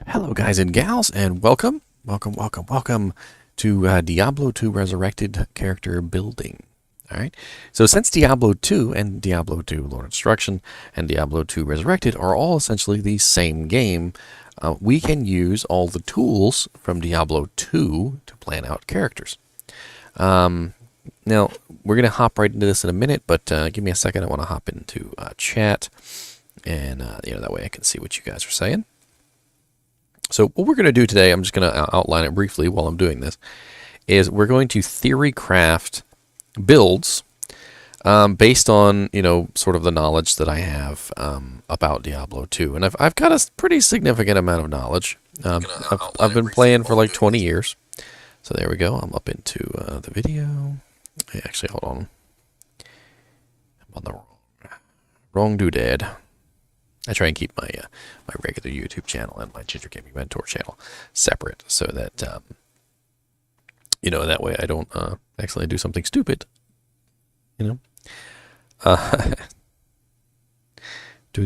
Hello, guys and gals, and welcome to Diablo II Resurrected character building. All right. So since Diablo 2 and Diablo II Lord of Destruction and Diablo II Resurrected are all essentially the same game, we can use all the tools from Diablo 2 to plan out characters. Now, we're going to hop right into this in a minute, but give me a second. I want to hop into chat, and that way I can see what you guys are saying. So what we're going to do today, I'm just going to outline it briefly while I'm doing this, is we're going to theory craft builds based on, sort of the knowledge that I have about Diablo 2. And I've got a pretty significant amount of knowledge. I've been playing for like 20 years. So there we go. I'm up into the video. Actually, hold on. I'm on the wrong doodad. I try and keep my my regular YouTube channel and my Ginger Gaming Mentor channel separate so that that way I don't accidentally do something stupid. Doing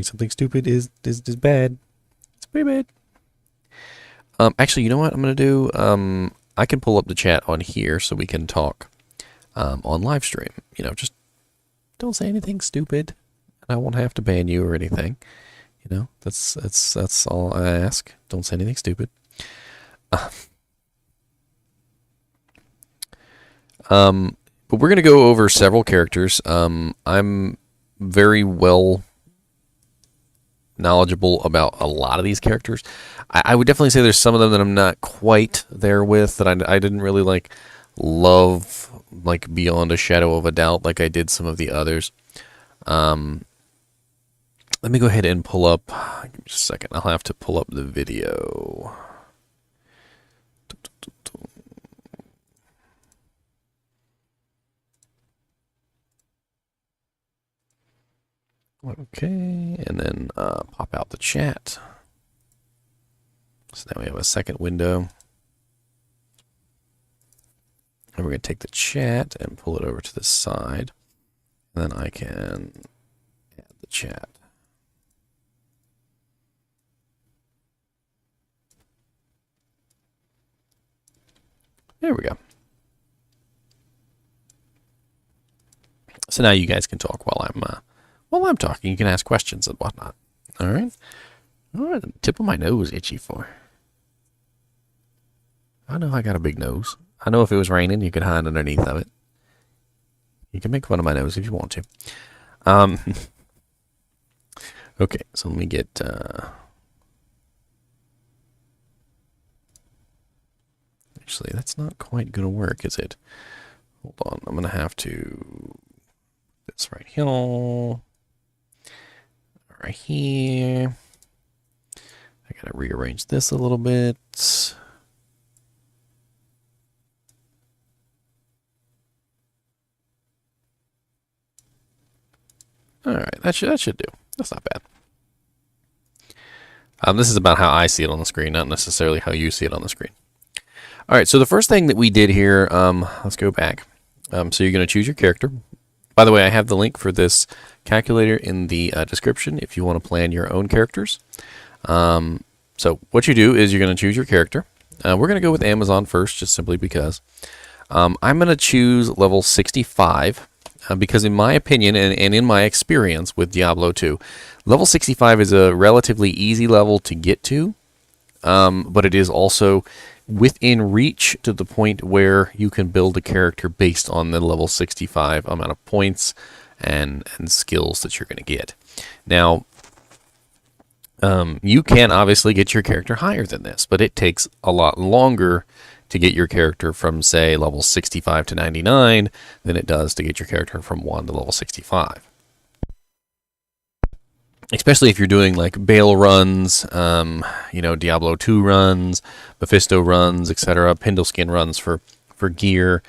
something stupid is bad. It's pretty bad. Actually, you know what I'm gonna do? I can pull up the chat on here so we can talk on live stream. Just don't say anything stupid. I won't have to ban you or anything. That's all I ask. Don't say anything stupid. But we're going to go over several characters. I'm very well knowledgeable about a lot of these characters. I would definitely say there's some of them that I'm not quite there with, that I didn't really love beyond a shadow of a doubt like I did some of the others. Let me go ahead and pull up, give me just a second, I'll have to pull up the video. Okay, and then pop out the chat. So now we have a second window. And we're going to take the chat and pull it over to the side. And then I can add the chat. There we go. So now you guys can talk while I'm talking. You can ask questions and whatnot. All right. Oh, the tip of my nose itchy for. I know I got a big nose. I know if it was raining, you could hide underneath of it. You can make fun of my nose if you want to. Okay, so let me get. Actually, that's not quite going to work, is it? Hold on. I'm going to have to... This right here. Right here. I got to rearrange this a little bit. Alright, that should do. That's not bad. This is about how I see it on the screen, not necessarily how you see it on the screen. All right, so the first thing that we did here, let's go back. So you're going to choose your character. By the way, I have the link for this calculator in the description if you want to plan your own characters. So what you do is you're going to choose your character. We're going to go with Amazon first, just simply because. I'm going to choose level 65 because in my opinion and in my experience with Diablo 2, level 65 is a relatively easy level to get to, but it is also within reach to the point where you can build a character based on the level 65 amount of points and skills that you're going to get. Now, you can obviously get your character higher than this, but it takes a lot longer to get your character from, say, level 65 to 99 than it does to get your character from 1 to level 65. Especially if you're doing like Bale runs, Diablo 2 runs, Mephisto runs, etc., Pindleskin runs for gear.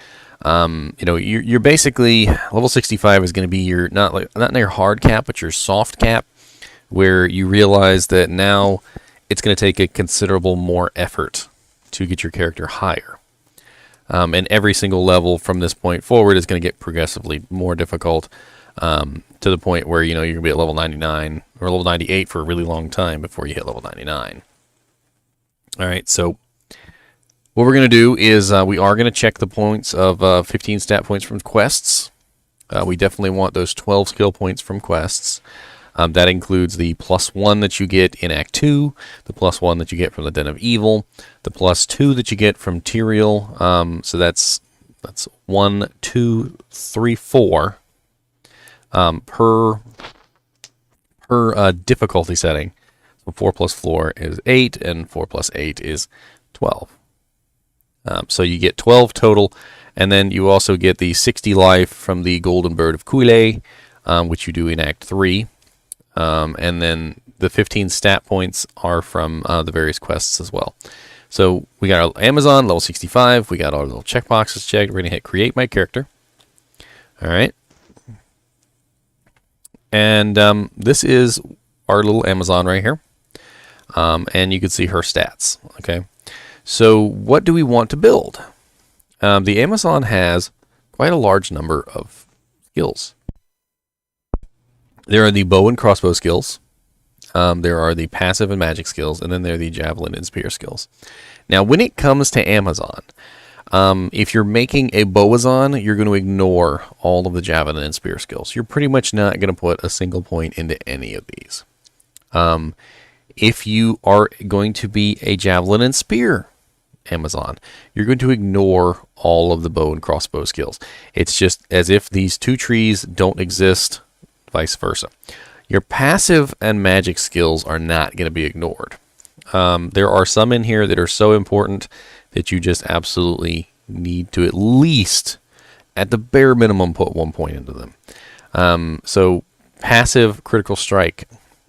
You're basically level 65 is going to be your not your hard cap, but your soft cap, where you realize that now it's going to take a considerable more effort to get your character higher. And every single level from this point forward is going to get progressively more difficult. To the point where, you're going to be at level 99 or level 98 for a really long time before you hit level 99. All right, so what we're going to do is we are going to check the points of 15 stat points from quests. We definitely want those 12 skill points from quests. That includes the +1 that you get in Act 2, the +1 that you get from the Den of Evil, the +2 that you get from Tyrael. So that's 1, 2, 3, 4 per difficulty setting. So 4 + 4 is 8, and 4 + 8 is 12. So you get 12 total, and then you also get the 60 life from the Golden Bird of Quile, which you do in Act 3. And then the 15 stat points are from the various quests as well. So we got our Amazon, level 65. We got our little checkboxes checked. We're going to hit Create My Character. All right. And this is our little Amazon right here. And you can see her stats. Okay. So what do we want to build? The Amazon has quite a large number of skills. There are the bow and crossbow skills. There are the passive and magic skills, and then there are the javelin and spear skills. Now, when it comes to Amazon, if you're making a bowazon, you're going to ignore all of the javelin and spear skills. You're pretty much not going to put a single point into any of these. If you are going to be a javelin and spear Amazon, you're going to ignore all of the bow and crossbow skills. It's just as if these two trees don't exist, vice versa. Your passive and magic skills are not going to be ignored. There are some in here that are so important that you just absolutely need to at least, at the bare minimum, put 1 point into them. So passive critical strike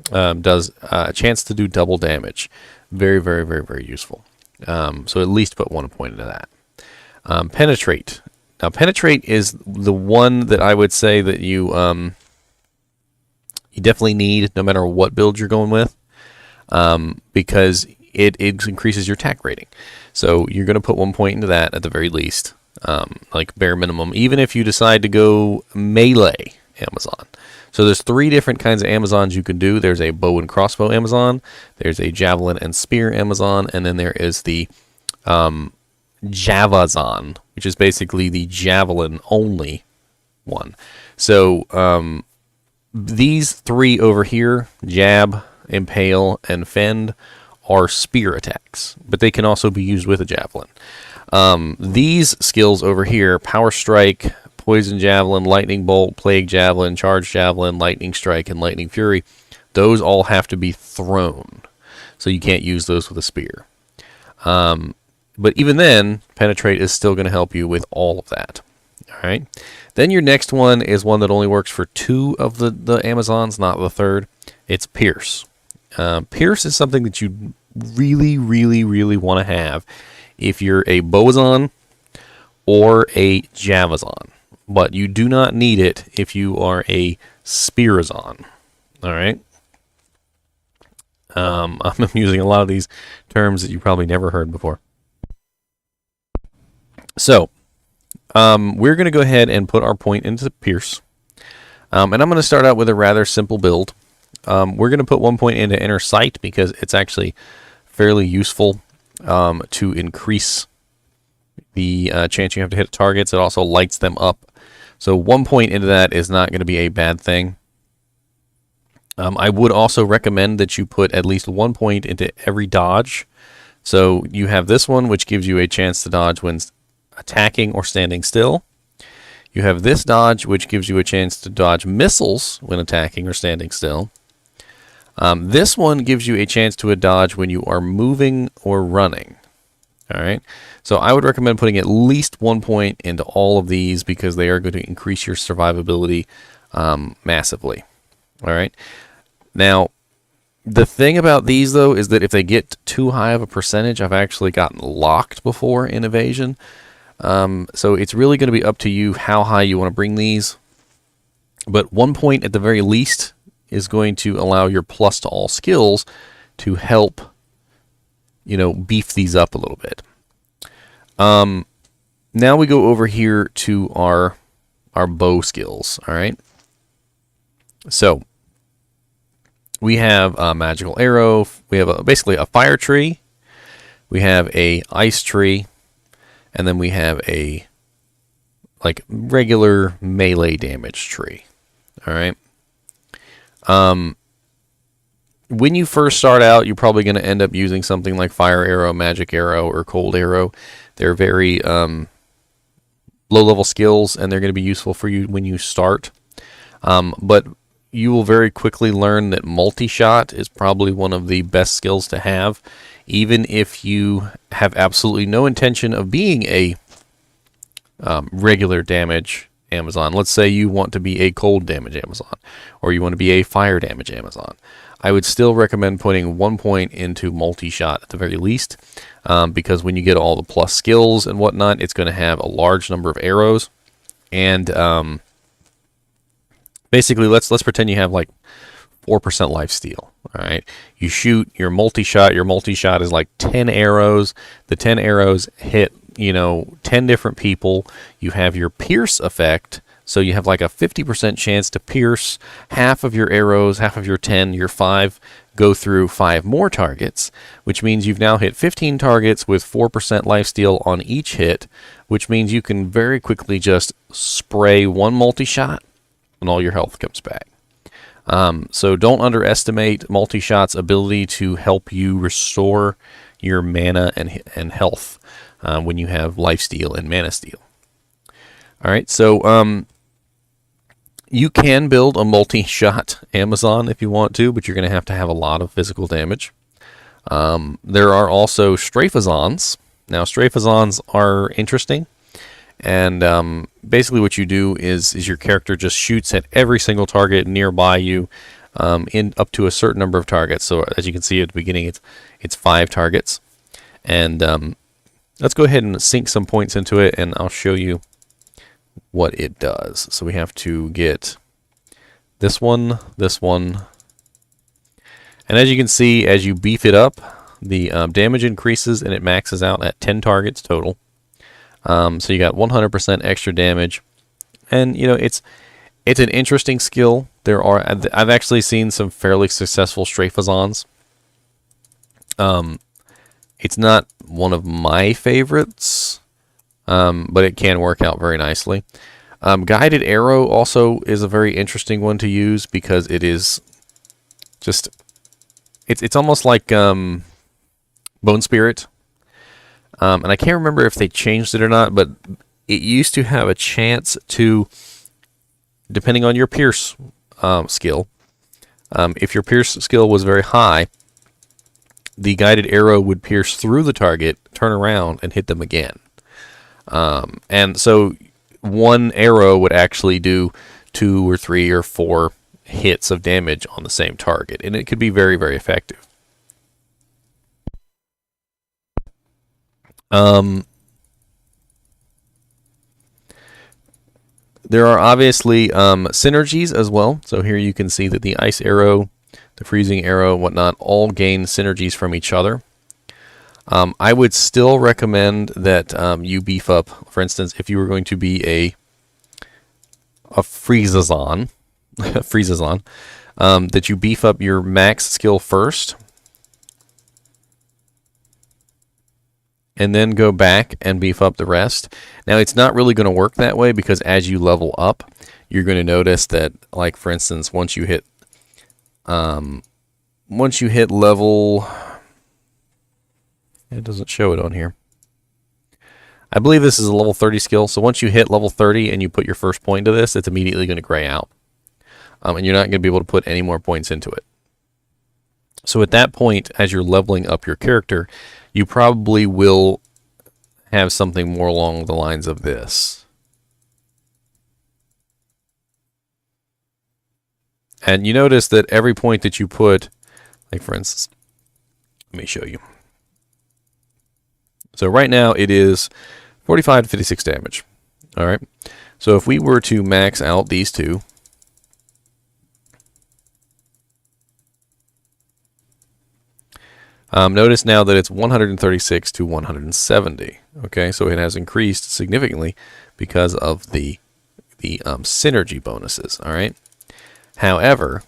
does a chance to do double damage. Very, very, very, very useful. So at least put 1 point into that. Penetrate. Now, penetrate is the one that I would say that you definitely need no matter what build you're going with, because it increases your attack rating. So you're going to put 1 point into that at the very least, like bare minimum, even if you decide to go melee Amazon. So there's 3 different kinds of Amazons you can do. There's a bow and crossbow Amazon, there's a javelin and spear Amazon, and then there is the Javazon, which is basically the javelin only one. So these 3 over here, jab, impale, and fend, are spear attacks, but they can also be used with a javelin. These skills over here, power strike, poison javelin, lightning bolt, plague javelin, charge javelin, lightning strike, and lightning fury, those all have to be thrown, so you can't use those with a spear. But even then, penetrate is still going to help you with all of that. All right. Then your next one is one that only works for 2 of the Amazons, not the third. It's Pierce. Pierce is something that you really, really, really want to have if you're a bowazon or a javazon, but you do not need it if you are a spearazon. All right. I'm using a lot of these terms that you probably never heard before. So we're going to go ahead and put our point into Pierce. And I'm going to start out with a rather simple build. We're going to put 1 point into Inner Sight because it's actually fairly useful to increase the chance you have to hit targets. It also lights them up. So 1 point into that is not going to be a bad thing. I would also recommend that you put at least 1 point into every dodge. So you have this one, which gives you a chance to dodge when attacking or standing still. You have this dodge, which gives you a chance to dodge missiles when attacking or standing still. This one gives you a chance to a dodge when you are moving or running. All right. So I would recommend putting at least 1 point into all of these because they are going to increase your survivability massively. All right. Now, the thing about these, though, is that if they get too high of a percentage, I've actually gotten locked before in evasion. So it's really going to be up to you how high you want to bring these. But 1 point at the very least is going to allow your plus to all skills to help, beef these up a little bit. Now we go over here to our bow skills. All right. So we have a magical arrow. We have basically a fire tree. we have a ice tree, and then we have a like regular melee damage tree. All right. When you first start out, you're probably going to end up using something like Fire Arrow, Magic Arrow, or Cold Arrow. They're very low-level skills, and they're going to be useful for you when you start. But you will very quickly learn that multi-shot is probably one of the best skills to have, even if you have absolutely no intention of being a regular damage Amazon. Let's say you want to be a cold damage Amazon, or you want to be a fire damage Amazon. I would still recommend putting 1 point into multi-shot at the very least, because when you get all the plus skills and whatnot, it's going to have a large number of arrows. And basically, let's pretend you have like 4% lifesteal. All right, you shoot your multi-shot. Your multi-shot is like 10 arrows. The 10 arrows hit 10 different people. You have your pierce effect. So you have like a 50% chance to pierce half of your arrows, half of your 10, your 5, go through 5 more targets, which means you've now hit 15 targets with 4% lifesteal on each hit, which means you can very quickly just spray one multi-shot and all your health comes back. So don't underestimate multi-shot's ability to help you restore your mana and health when you have lifesteal and mana steal. All right, so you can build a multi-shot Amazon if you want to, but you're going to have a lot of physical damage. There are also Straphazons. Now, Straphazons are interesting, and basically what you do is your character just shoots at every single target nearby you, in up to a certain number of targets. So as you can see at the beginning, it's 5 targets, and let's go ahead and sink some points into it, and I'll show you what it does. So we have to get this one, and as you can see, as you beef it up, the damage increases and it maxes out at 10 targets total. So you got 100% extra damage, and it's an interesting skill. I've actually seen some fairly successful Straphazons. It's not one of my favorites, but it can work out very nicely. Guided Arrow also is a very interesting one to use because it is just... It's almost like Bone Spirit. And I can't remember if they changed it or not, but it used to have a chance to, depending on your Pierce skill, if your Pierce skill was very high, the Guided Arrow would pierce through the target, turn around, and hit them again. And so one arrow would actually do 2 or 3 or 4 hits of damage on the same target, and it could be very, very effective. There are obviously synergies as well. So here you can see that the ice arrow, the freezing arrow, whatnot, all gain synergies from each other. I would still recommend that you beef up, for instance, if you were going to be a Freezazon, that you beef up your max skill first, and then go back and beef up the rest. Now, it's not really going to work that way because as you level up, you're going to notice that, like, for instance, once you hit level... It doesn't show it on here. I believe this is a level 30 skill, so once you hit level 30 and you put your first point to this, it's immediately going to gray out. And you're not going to be able to put any more points into it. So at that point, as you're leveling up your character, you probably will have something more along the lines of this. And you notice that every point that you put, like for instance, let me show you. So right now it is 45 to 56 damage. All right. So if we were to max out these two, notice now that it's 136 to 170. Okay, so it has increased significantly because of the synergy bonuses. All right. However,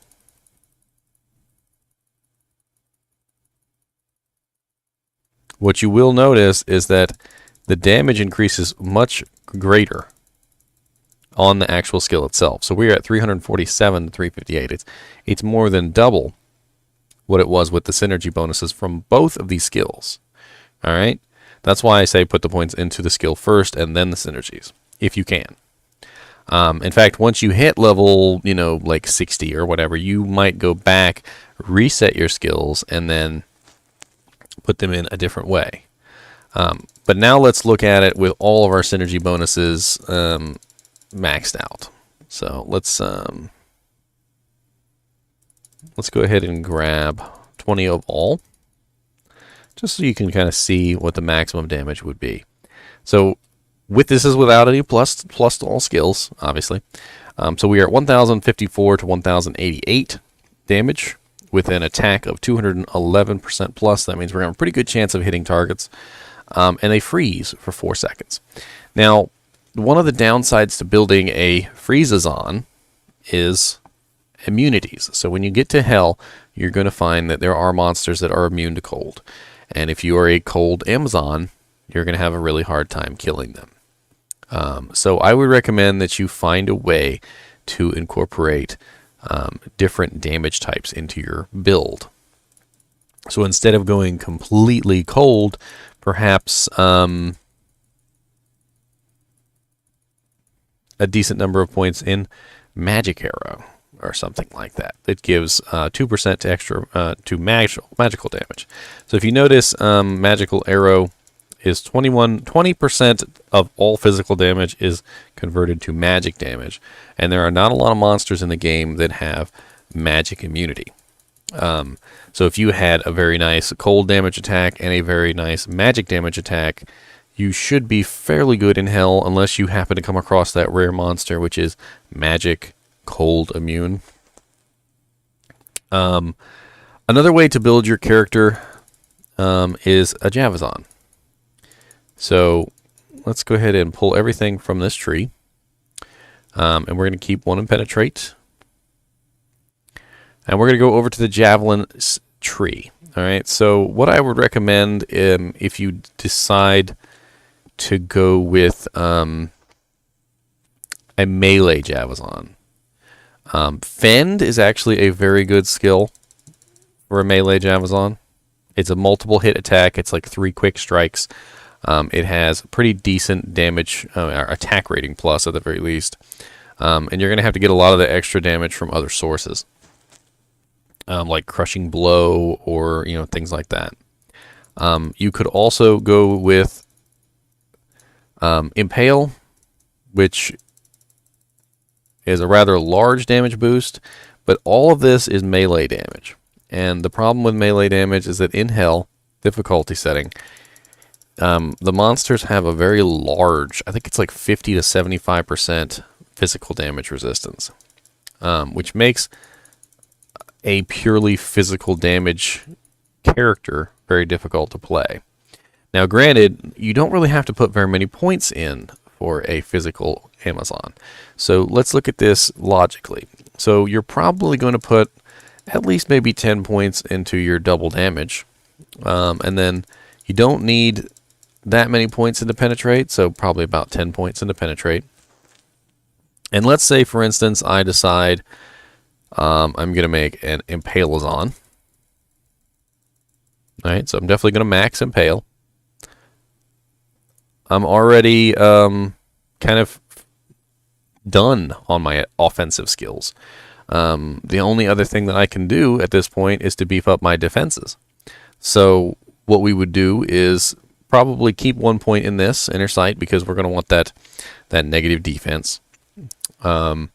what you will notice is that the damage increases much greater on the actual skill itself. So we're at 347 to 358. It's more than double what it was with the synergy bonuses from both of these skills. All right? That's why I say put the points into the skill first and then the synergies, if you can. In fact, once you hit level, like 60 or whatever, you might go back, reset your skills, and then put them in a different way. But now let's look at it with all of our synergy bonuses maxed out. So let's go ahead and grab 20 of all, just so you can kind of see what the maximum damage would be. So this is without any plus to all skills, obviously. So we are at 1,054 to 1,088 damage with an attack of 211% plus. That means we're having a pretty good chance of hitting targets. And they freeze for 4 seconds. Now, one of the downsides to building a freeze-on is immunities. So when you get to hell, you're going to find that there are monsters that are immune to cold. And if you are a cold Amazon, you're going to have a really hard time killing them. So I would recommend that you find a way to incorporate different damage types into your build. So instead of going completely cold, perhaps a decent number of points in Magic Arrow or something like that. It gives 2% to extra to magical damage. So if you notice, Magical Arrow is 20% of all physical damage is converted to magic damage, and there are not a lot of monsters in the game that have magic immunity. So if you had a very nice cold damage attack and a very nice magic damage attack, you should be fairly good in hell, unless you happen to come across that rare monster, which is magic cold immune. Another way to build your character is a Javelin. So let's go ahead and pull everything from this tree. And we're going to keep one in penetrate. And we're going to go over to the Javelin tree. All right. So what I would recommend, if you decide to go with a melee Javelin, Fend is actually a very good skill for a melee Javelin. It's a multiple hit attack. It's like 3 quick strikes. It has pretty decent damage, attack rating plus at the very least. And you're going to have to get a lot of the extra damage from other sources, like Crushing Blow or things like that. You could also go with Impale, which is a rather large damage boost, but all of this is melee damage. And the problem with melee damage is that in Hell difficulty setting, the monsters have a very large, I think it's like 50 to 75% physical damage resistance, which makes a purely physical damage character very difficult to play. Now, granted, you don't really have to put very many points in for a physical Amazon. So let's look at this logically. So you're probably going to put at least maybe 10 points into your double damage. And then you don't need that many points into penetrate, so probably about 10 points into penetrate. And let's say, for instance, I decide I'm going to make an Impalazon. All right, so I'm definitely going to max Impale. I'm already kind of done on my offensive skills. The only other thing that I can do at this point is to beef up my defenses. So what we would do is probably keep 1 point in this inner sight, because we're going to want that negative defense. And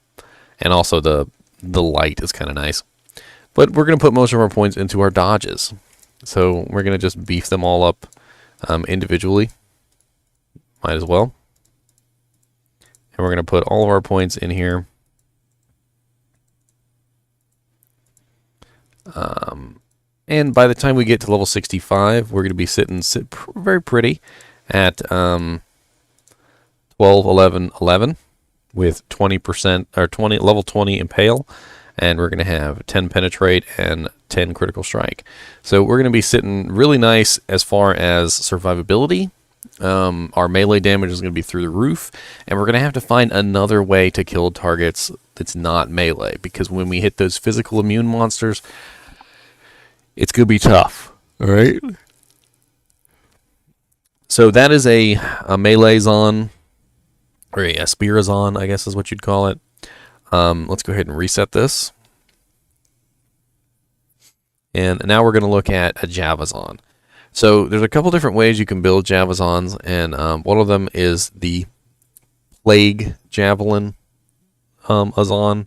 also the light is kind of nice. But we're going to put most of our points into our dodges. So we're going to just beef them all up individually. Might as well. And we're going to put all of our points in here. And by the time we get to level 65, we're going to be sitting very pretty at 12, 11, 11 with 20% or level 20 Impale and we're going to have 10 penetrate and 10 critical strike. So we're going to be sitting really nice as far as survivability. Our melee damage is going to be through the roof, and we're going to have to find another way to kill targets that's not melee, because when we hit those physical immune monsters, it's going to be tough. All right. So that is a melee zon, or a Spirazon, I guess is what you'd call it. Let's go ahead and reset this. And now we're going to look at a Javazon. So there's a couple different ways you can build Javazons, and one of them is the Plague Javelin Azon.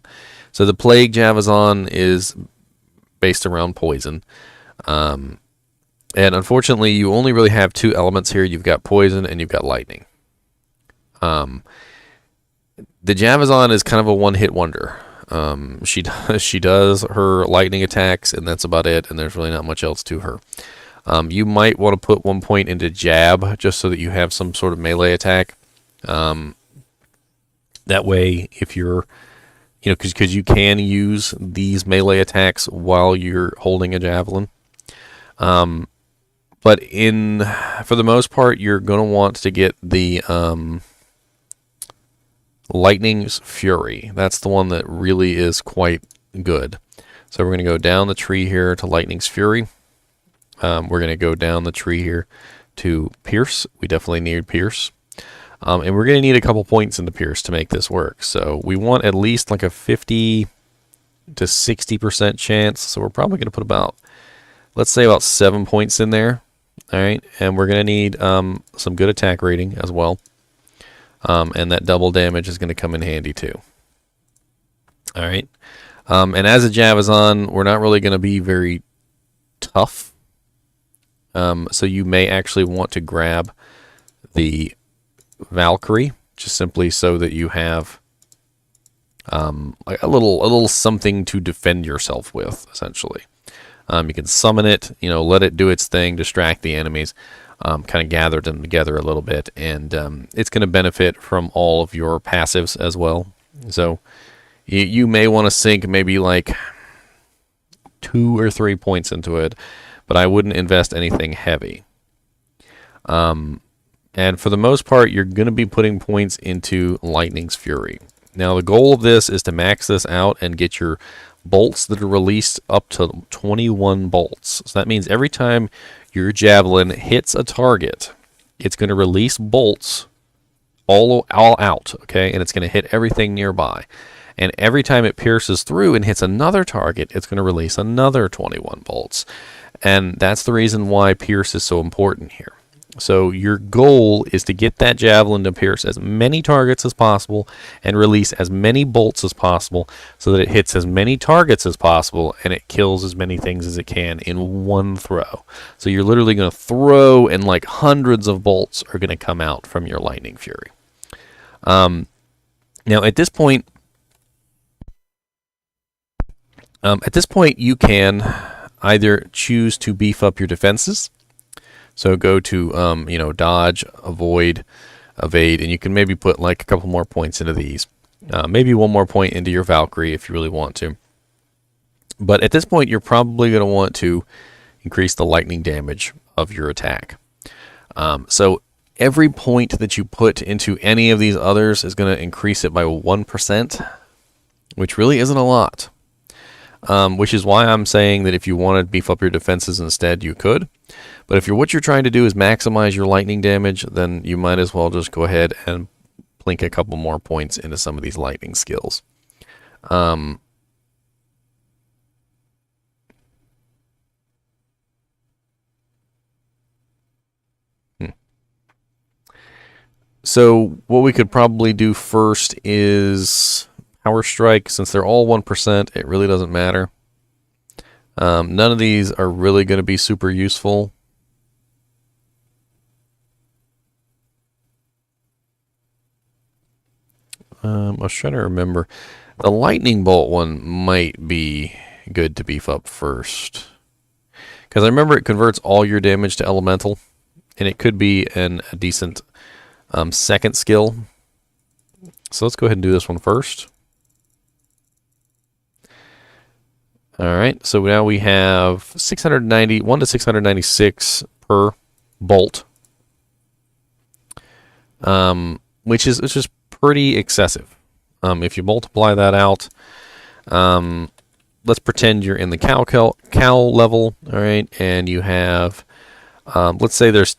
So the Plague Javazon is based around poison. And unfortunately, you only really have two elements here. You've got poison and you've got lightning. The Javazon is kind of a one-hit wonder. She does her lightning attacks, and that's about it, and there's really not much else to her. You might want to put 1 point into Jab, just so that you have some sort of melee attack. That way, if you're, because you can use these melee attacks while you're holding a Javelin. But for the most part, you're going to want to get the Lightning's Fury. That's the one that really is quite good. So we're going to go down the tree here to Lightning's Fury. We're going to go down the tree here to Pierce. We definitely need Pierce. And we're going to need a couple points into Pierce to make this work. So we want at least like a 50 to 60% chance. So we're probably going to put about, let's say about 7 points in there. All right. And we're going to need some good attack rating as well. And that double damage is going to come in handy too. All right. And as a Javazon, we're not really going to be very tough. So you may actually want to grab the Valkyrie, just simply so that you have like a little something to defend yourself with, essentially. You can summon it, let it do its thing, distract the enemies, kind of gather them together a little bit, and it's going to benefit from all of your passives as well. So you may want to sink maybe like 2 or 3 points into it, but I wouldn't invest anything heavy. And for the most part, you're going to be putting points into Lightning's Fury. Now, the goal of this is to max this out and get your bolts that are released up to 21 bolts. So that means every time your Javelin hits a target, it's going to release bolts all out, okay? And it's going to hit everything nearby. And every time it pierces through and hits another target, it's going to release another 21 bolts. And that's the reason why Pierce is so important here. So your goal is to get that Javelin to pierce as many targets as possible and release as many bolts as possible so that it hits as many targets as possible and it kills as many things as it can in one throw. So you're literally going to throw, and like hundreds of bolts are going to come out from your Lightning Fury. Now at this point, you can either choose to beef up your defenses. So go to, dodge, avoid, evade, and you can maybe put like a couple more points into these. Maybe 1 more point into your Valkyrie if you really want to. But at this point, you're probably going to want to increase the lightning damage of your attack. So every point that you put into any of these others is going to increase it by 1%, which really isn't a lot. Which is why I'm saying that if you want to beef up your defenses instead, you could. But if what you're trying to do is maximize your lightning damage, then you might as well just go ahead and plink a couple more points into some of these lightning skills. So what we could probably do first is Power Strike. Since they're all 1%, it really doesn't matter. None of these are really going to be super useful. I was trying to remember. The Lightning Bolt one might be good to beef up first. Because I remember it converts all your damage to elemental. And it could be a decent second skill. So let's go ahead and do this one first. All right, so now we have 1 to 696 per bolt, which is pretty excessive. If you multiply that out, let's pretend you're in the cow level, all right, and you have, let's say there's,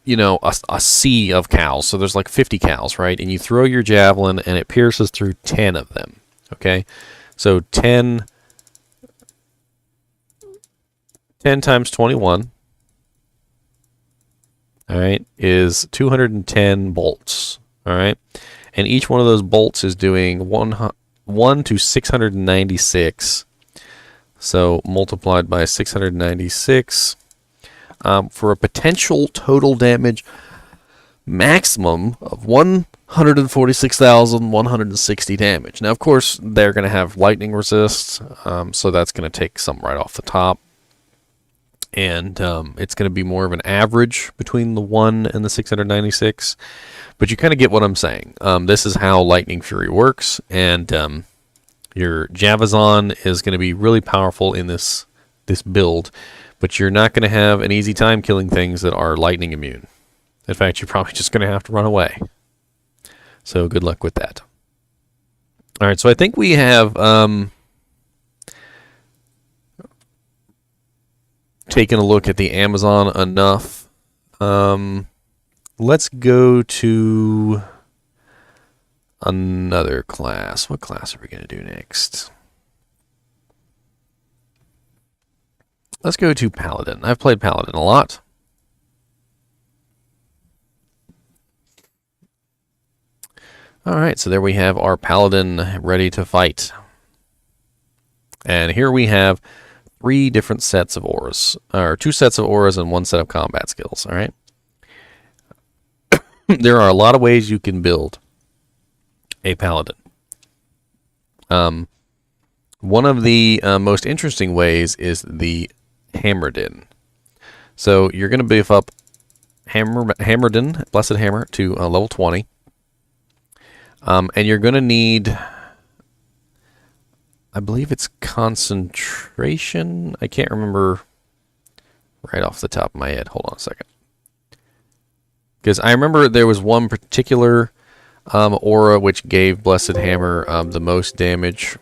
you know, a sea of cows, so there's like 50 cows, right, and you throw your javelin and it pierces through 10 of them, okay, so 10 times 21, all right, is 210 bolts, all right, and each one of those bolts is doing 1 to 696, so multiplied by 696, for a potential total damage maximum of 146,160 damage. Now, of course, they're going to have lightning resist, so that's going to take some right off the top. And it's going to be more of an average between the 1 and the 696. But you kind of get what I'm saying. This is how Lightning Fury works, and your Javelin is going to be really powerful in this build, but you're not going to have an easy time killing things that are lightning immune. In fact, you're probably just going to have to run away. So good luck with that. All right, so I think we have taken a look at the Amazon enough. Let's go to another class. What class are we going to do next? Let's go to Paladin. I've played Paladin a lot. All right, so there we have our Paladin ready to fight. And here we have 3 different sets of auras, or 2 sets of auras and 1 set of combat skills, all right? There are a lot of ways you can build a Paladin. One of the most interesting ways is the Hammerdin. So you're going to beef up Hammerdin, Blessed Hammer, to level 20. And you're going to need, I believe it's concentration. I can't remember right off the top of my head. Hold on a second. Because I remember there was one particular aura which gave Blessed Hammer the most damage.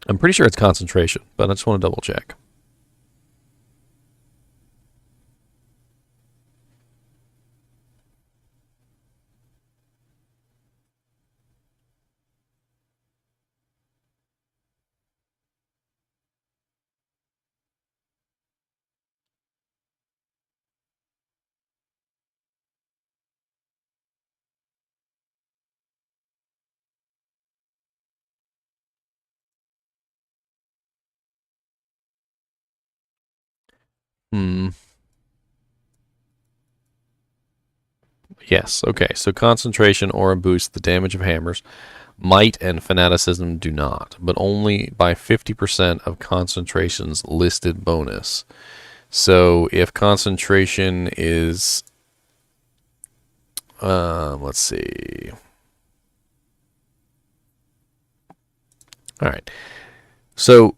I'm pretty sure it's concentration, but I just want to double check. Yes, okay. So concentration aura boosts the damage of hammers. Might and fanaticism do not, but only by 50% of concentration's listed bonus. So if concentration is, let's see. All right. So,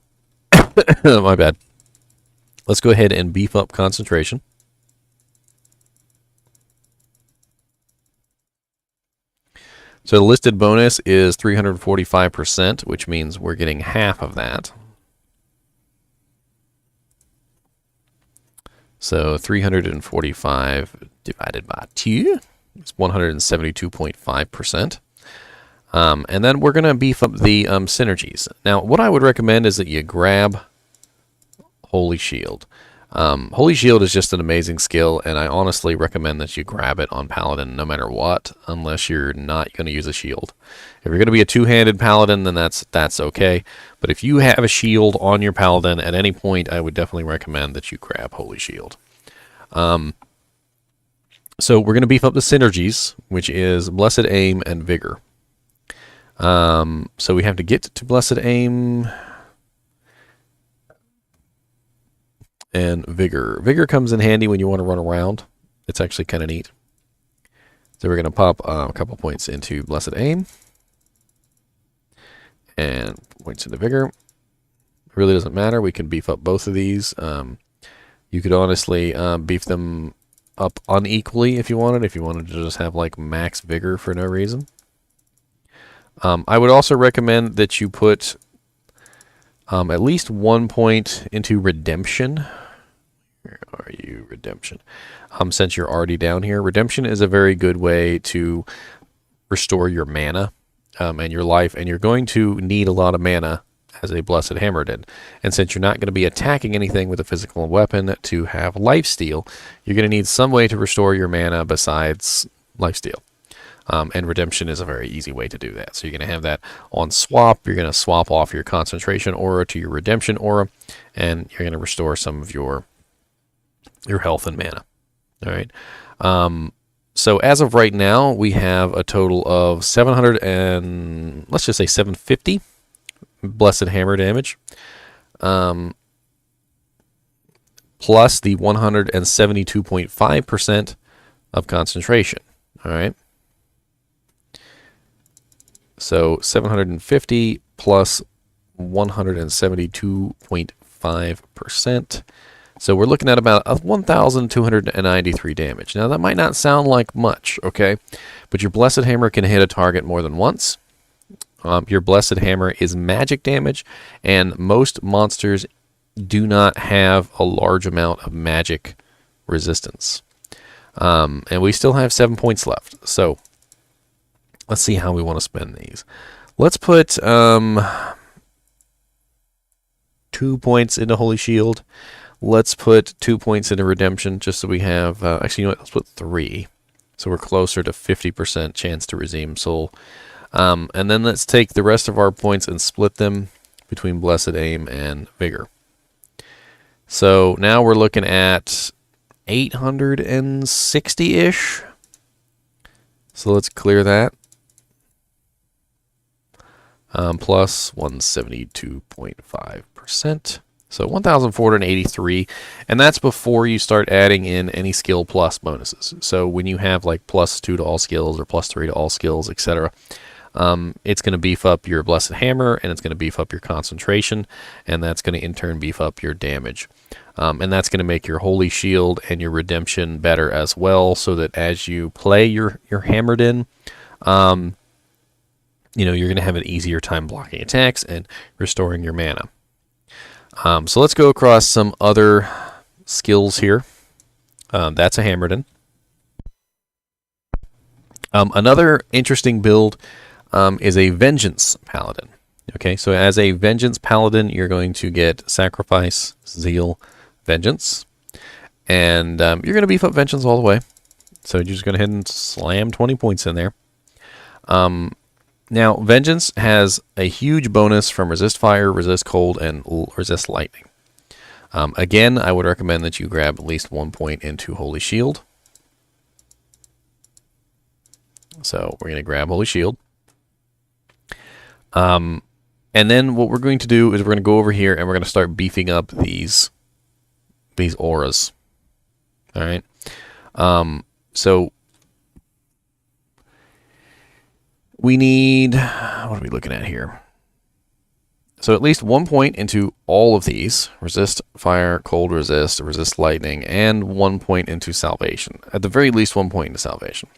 my bad. Let's go ahead and beef up concentration. So the listed bonus is 345%, which means we're getting half of that. So 345 divided by 2 is 172.5%. And then we're going to beef up the synergies. Now, what I would recommend is that you grab Holy Shield. Holy Shield is just an amazing skill, and I honestly recommend that you grab it on Paladin no matter what, unless you're not going to use a shield. If you're going to be a two-handed Paladin, then that's okay. But if you have a shield on your Paladin at any point, I would definitely recommend that you grab Holy Shield. So we're going to beef up the synergies, which is Blessed Aim and Vigor. So we have to get to Blessed Aim and Vigor. Vigor comes in handy when you want to run around. It's actually kind of neat. So we're going to pop a couple points into Blessed Aim. And points into Vigor. It really doesn't matter. We can beef up both of these. You could honestly beef them up unequally if you wanted. If you wanted to just have like max Vigor for no reason. I would also recommend that you put at least 1 point into Redemption. Where are you, Redemption? Since you're already down here, Redemption is a very good way to restore your mana and your life, and you're going to need a lot of mana as a Blessed Hammerden. And since you're not going to be attacking anything with a physical weapon to have lifesteal, you're going to need some way to restore your mana besides lifesteal. And Redemption is a very easy way to do that. So you're going to have that on swap. You're going to swap off your concentration aura to your Redemption aura, and you're going to restore some of your health and mana. All right. So as of right now, we have a total of 700 and let's just say 750 Blessed Hammer damage, plus the 172.5% of concentration. All right. So 750 plus 172.5%. So we're looking at about 1,293 damage. Now that might not sound like much, okay? But your Blessed Hammer can hit a target more than once. Your Blessed Hammer is magic damage, and most monsters do not have a large amount of magic resistance. And we still have 7 points left. So let's see how we want to spend these. Let's put 2 points into Holy Shield. Let's put 2 points into Redemption, just so we have... actually, you know what? Let's put 3. So we're closer to 50% chance to redeem soul. And then let's take the rest of our points and split them between Blessed Aim and Vigor. So now we're looking at 860-ish. So let's clear that. Plus 172.5%. So 1,483, and that's before you start adding in any skill plus bonuses. So when you have like +2 to all skills or +3 to all skills, etc., it's going to beef up your Blessed Hammer, and it's going to beef up your concentration, and that's going to in turn beef up your damage. And that's going to make your Holy Shield and your Redemption better as well, so that as you play your Hammerden, you know, you're going to have an easier time blocking attacks and restoring your mana. So let's go across some other skills here. That's a Hammerden. Another interesting build is a Vengeance Paladin. Okay, so as a Vengeance Paladin, you're going to get Sacrifice, Zeal, Vengeance. And you're going to beef up Vengeance all the way. So you're just going to head and slam 20 points in there. Now, Vengeance has a huge bonus from Resist Fire, Resist Cold, and Resist Lightning. Again, I would recommend that you grab at least 1 point into Holy Shield. So we're going to grab Holy Shield. And then what we're going to do is we're going to go over here and we're going to start beefing up these auras. All right. So we need, what are we looking at here? So at least 1 point into all of these. Resist Fire, Cold Resist, Resist Lightning, and 1 point into Salvation. At the very least 1 point into Salvation.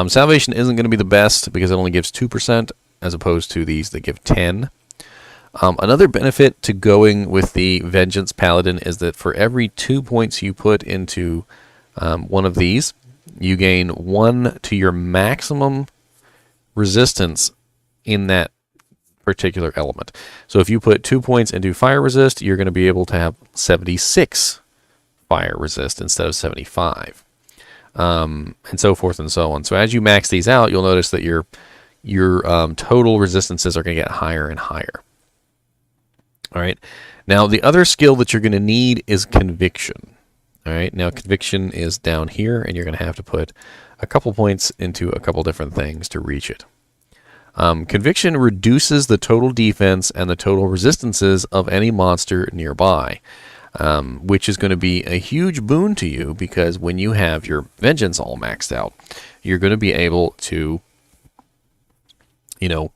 Salvation isn't going to be the best because it only gives 2% as opposed to these that give 10. Another benefit to going with the Vengeance Paladin is that for every 2 points you put into one of these, you gain 1 to your maximum resistance in that particular element. So if you put 2 points into fire resist, you're going to be able to have 76 fire resist instead of 75, and so forth and so on. So as you max these out, you'll notice that your total resistances are going to get higher and higher. All right. Now the other skill that you're going to need is Conviction. All right. Now Conviction is down here, and you're going to have to put a couple points into a couple different things to reach it. Conviction reduces the total defense and the total resistances of any monster nearby. which is going to be a huge boon to you, because when you have your vengeance all maxed out, you're going to be able to, you know,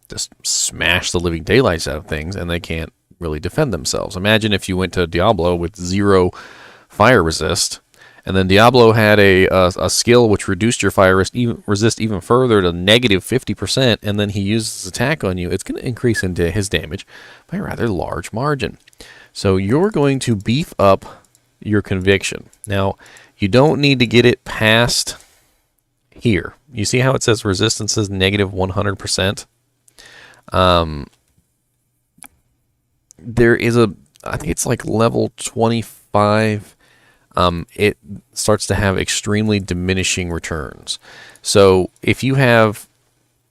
just smash the living daylights out of things, and they can't really defend themselves. Imagine if you went to Diablo with 0 fire resist, and then Diablo had a skill which reduced your fire resist even further to negative 50%, and then he uses attack on you. It's going to increase into his damage by a rather large margin. So you're going to beef up your conviction. Now, you don't need to get it past here. You see how it says resistance is negative 100%? There is I think it's like level 25. It starts to have extremely diminishing returns. So if you have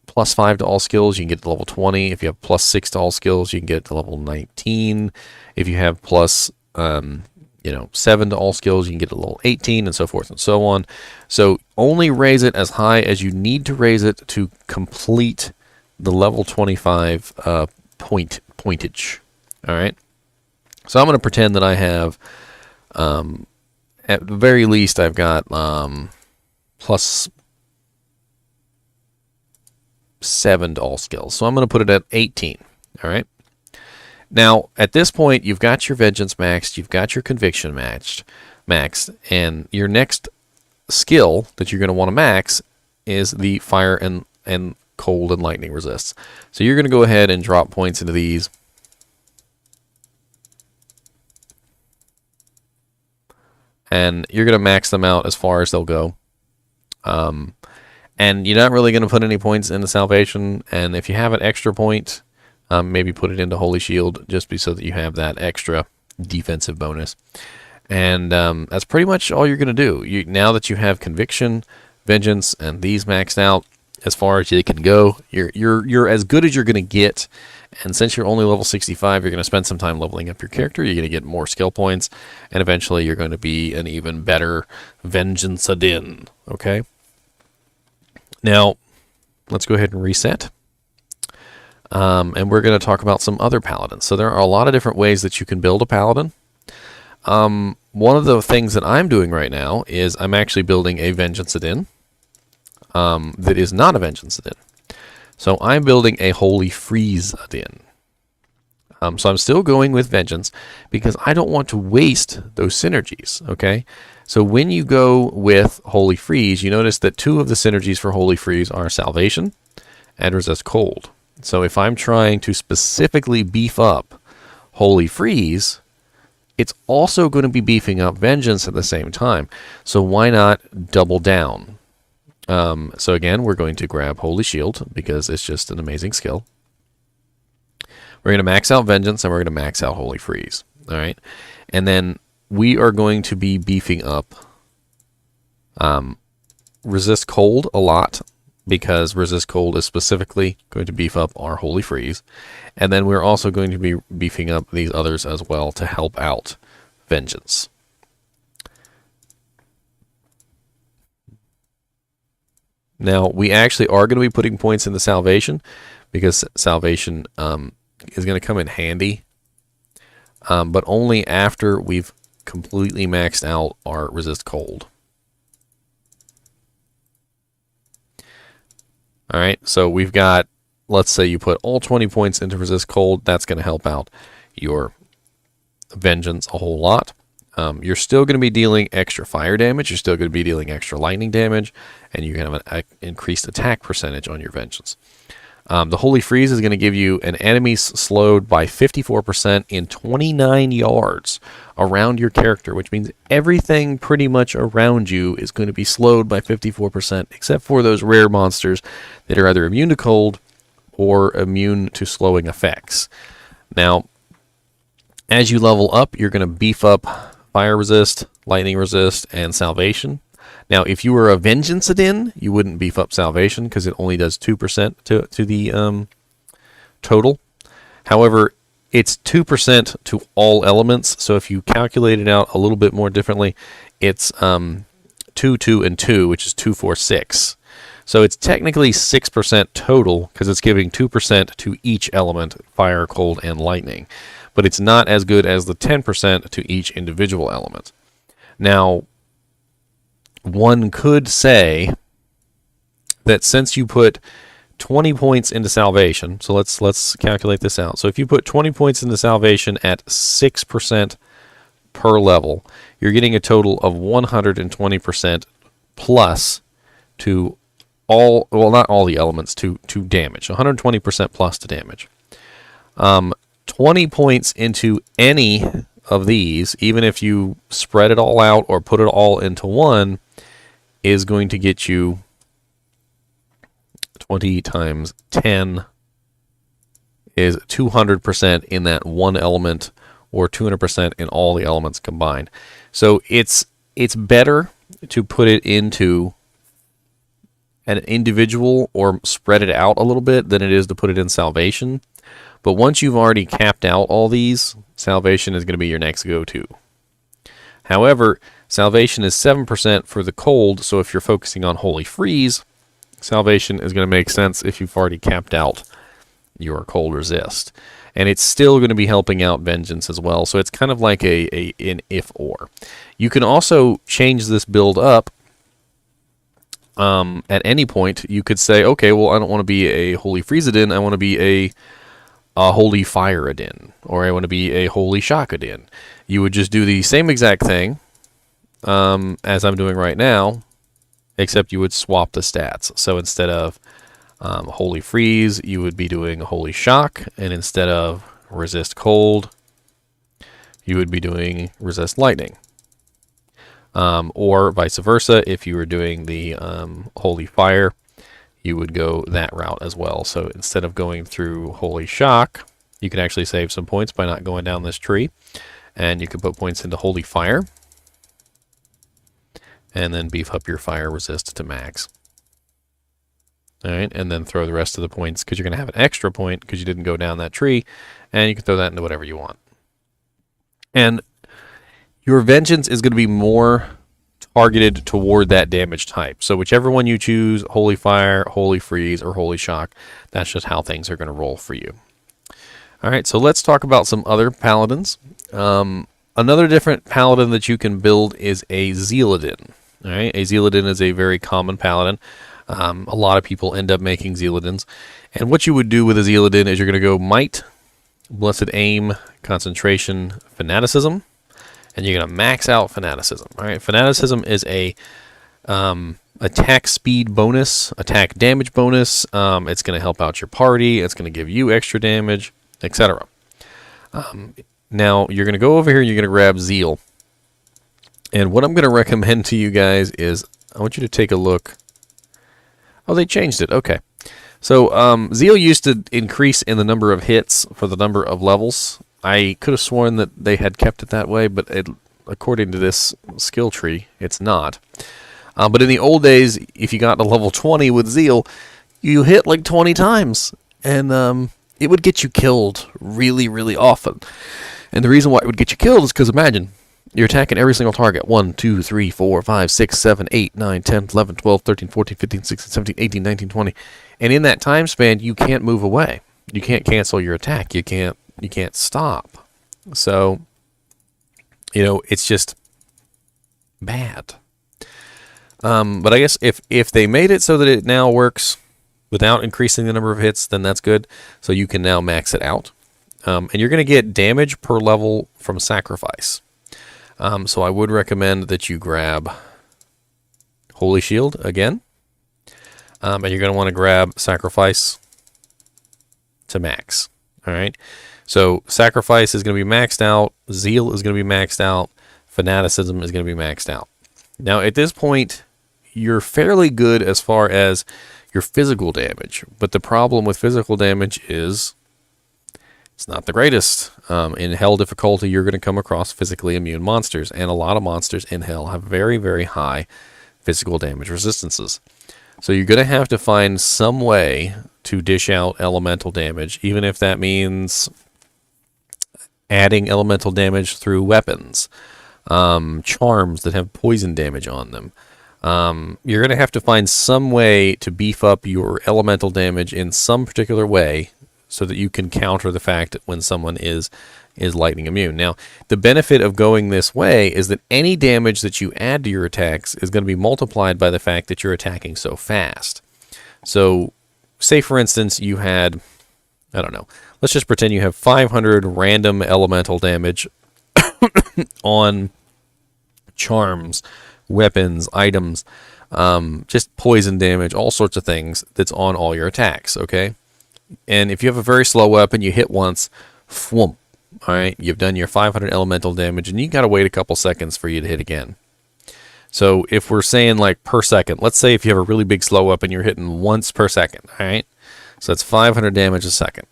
+5 to all skills, you can get to level 20. If you have +6 to all skills, you can get to level 19. If you have +7 to all skills, you can get to level 18, and so forth and so on. So only raise it as high as you need to raise it to complete the level 25 pointage. All right. So I'm going to pretend that I have, at the very least, I've got +7 to all skills. So I'm going to put it at 18. All right. Now, at this point, you've got your vengeance maxed, you've got your conviction maxed, and your next skill that you're going to want to max is the fire and cold and lightning resists. So you're going to go ahead and drop points into these. And you're going to max them out as far as they'll go. And you're not really going to put any points into Salvation. And if you have an extra point, maybe put it into Holy Shield, just so that you have that extra defensive bonus. And that's pretty much all you're going to do. Now that you have Conviction, Vengeance, and these maxed out as far as you can go, you're as good as you're going to get. And since you're only level 65, you're going to spend some time leveling up your character. You're going to get more skill points, and eventually you're going to be an even better Vengeance-adin. Okay? Now, let's go ahead and reset. And we're going to talk about some other paladins. So there are a lot of different ways that you can build a paladin. One of the things that I'm doing right now is I'm actually building a Vengeance-adin that is not a Vengeance-adin. So I'm building a Holy Freeze-adin. So I'm still going with Vengeance because I don't want to waste those synergies, okay? So when you go with Holy Freeze, you notice that 2 of the synergies for Holy Freeze are Salvation and Resist Cold. So if I'm trying to specifically beef up Holy Freeze, it's also going to be beefing up Vengeance at the same time. So why not double down? So again, we're going to grab Holy Shield because it's just an amazing skill. We're going to max out Vengeance, and we're going to max out Holy Freeze. All right, and then we are going to be beefing up Resist Cold a lot, because Resist Cold is specifically going to beef up our Holy Freeze. And then we're also going to be beefing up these others as well to help out Vengeance. Now, we actually are going to be putting points into Salvation, because Salvation is going to come in handy, but only after we've completely maxed out our Resist Cold. All right, so we've got, let's say you put all 20 points into Resist Cold. That's going to help out your Vengeance a whole lot. You're still going to be dealing extra fire damage. You're still going to be dealing extra lightning damage, and you're going to have an increased attack percentage on your Vengeance. The Holy Freeze is going to give you an enemy slowed by 54% in 29 yards around your character, which means everything pretty much around you is going to be slowed by 54%, except for those rare monsters that are either immune to cold or immune to slowing effects. Now, as you level up, you're going to beef up Fire Resist, Lightning Resist, and Salvation. Now, if you were a Vengeance-adin, you wouldn't beef up Salvation because it only does 2% to the total. However, it's 2% to all elements, so if you calculate it out a little bit more differently, it's 2, 2, and 2, which is 2, 4, 6. So it's technically 6% total because it's giving 2% to each element, fire, cold, and lightning. but it's not as good as the 10% to each individual element. Now, one could say that since you put 20 points into salvation, so let's calculate this out. So if you put 20 points into salvation at 6% per level, you're getting a total of 120% plus to all, well, not all the elements, to damage. 120% plus to damage. 20 points into any of these, even if you spread it all out or put it all into one, is going to get you 20 times 10 is 200% in that one element, or 200% in all the elements combined. So it's better to put it into an individual or spread it out a little bit than it is to put it in salvation. But once you've already capped out all these, salvation is going to be your next go-to. However, salvation is 7% for the cold, so if you're focusing on Holy Freeze, salvation is going to make sense if you've already capped out your cold resist. And it's still going to be helping out Vengeance as well, so it's kind of like an if-or. You can also change this build up at any point. You could say, okay, well, I don't want to be a Holy Freeze-Adin, I want to be a Holy Fire-Adin, or I want to be a Holy Shock-Adin. You would just do the same exact thing as I'm doing right now, except you would swap the stats. So instead of Holy Freeze, you would be doing Holy Shock, and instead of Resist Cold, you would be doing Resist Lightning. Or vice versa, if you were doing the Holy Fire, you would go that route as well. So instead of going through Holy Shock, you can actually save some points by not going down this tree, and you can put points into Holy Fire, and then beef up your fire resist to max. Alright, and then throw the rest of the points, because you're going to have an extra point because you didn't go down that tree, and you can throw that into whatever you want. And your Vengeance is going to be more targeted toward that damage type. So whichever one you choose, Holy Fire, Holy Freeze, or Holy Shock, that's just how things are going to roll for you. Alright, so let's talk about some other Paladins. Another different Paladin that you can build is a Zealotin. Alright, a Zealotin is a very common Paladin. A lot of people end up making Zealotins. And what you would do with a Zealotin is you're going to go Might, Blessed Aim, Concentration, Fanaticism, and you're going to max out Fanaticism. All right, Fanaticism is a attack speed bonus, attack damage bonus. It's going to help out your party. It's going to give you extra damage, etc. Now, you're going to go over here and you're going to grab Zeal. And what I'm going to recommend to you guys is, I want you to take a look. Oh, they changed it. Okay. So, Zeal used to increase in the number of hits for the number of levels. I could have sworn that they had kept it that way, but according to this skill tree, it's not. But in the old days, if you got to level 20 with Zeal, you hit like 20 times, and it would get you killed really, really often. And the reason why it would get you killed is because, imagine, you're attacking every single target. 1, 2, 3, 4, 5, 6, 7, 8, 9, 10, 11, 12, 13, 14, 15, 16, 17, 18, 19, 20. And in that time span, you can't move away. You can't cancel your attack. You can't stop. So, it's just bad. But I guess if they made it so that it now works without increasing the number of hits, then that's good. So you can now max it out. And you're going to get damage per level from Sacrifice. So I would recommend that you grab Holy Shield again. And you're going to want to grab Sacrifice to max. All right. So Sacrifice is going to be maxed out. Zeal is going to be maxed out. Fanaticism is going to be maxed out. Now, at this point, you're fairly good as far as your physical damage. But the problem with physical damage is it's not the greatest. In Hell difficulty, you're going to come across physically immune monsters. And a lot of monsters in Hell have very, very high physical damage resistances. So you're going to have to find some way to dish out elemental damage, even if that means adding elemental damage through weapons, charms that have poison damage on them. You're going to have to find some way to beef up your elemental damage in some particular way so that you can counter the fact that when someone is lightning immune. Now, the benefit of going this way is that any damage that you add to your attacks is going to be multiplied by the fact that you're attacking so fast. So, say for instance you had, I don't know, let's just pretend you have 500 random elemental damage on charms, weapons, items, just poison damage, all sorts of things that's on all your attacks, okay? And if you have a very slow weapon, you hit once, thwomp, all right? You've done your 500 elemental damage, and you got to wait a couple seconds for you to hit again. So if we're saying like per second, let's say if you have a really big slow weapon, you're hitting once per second, all right? So that's 500 damage a second.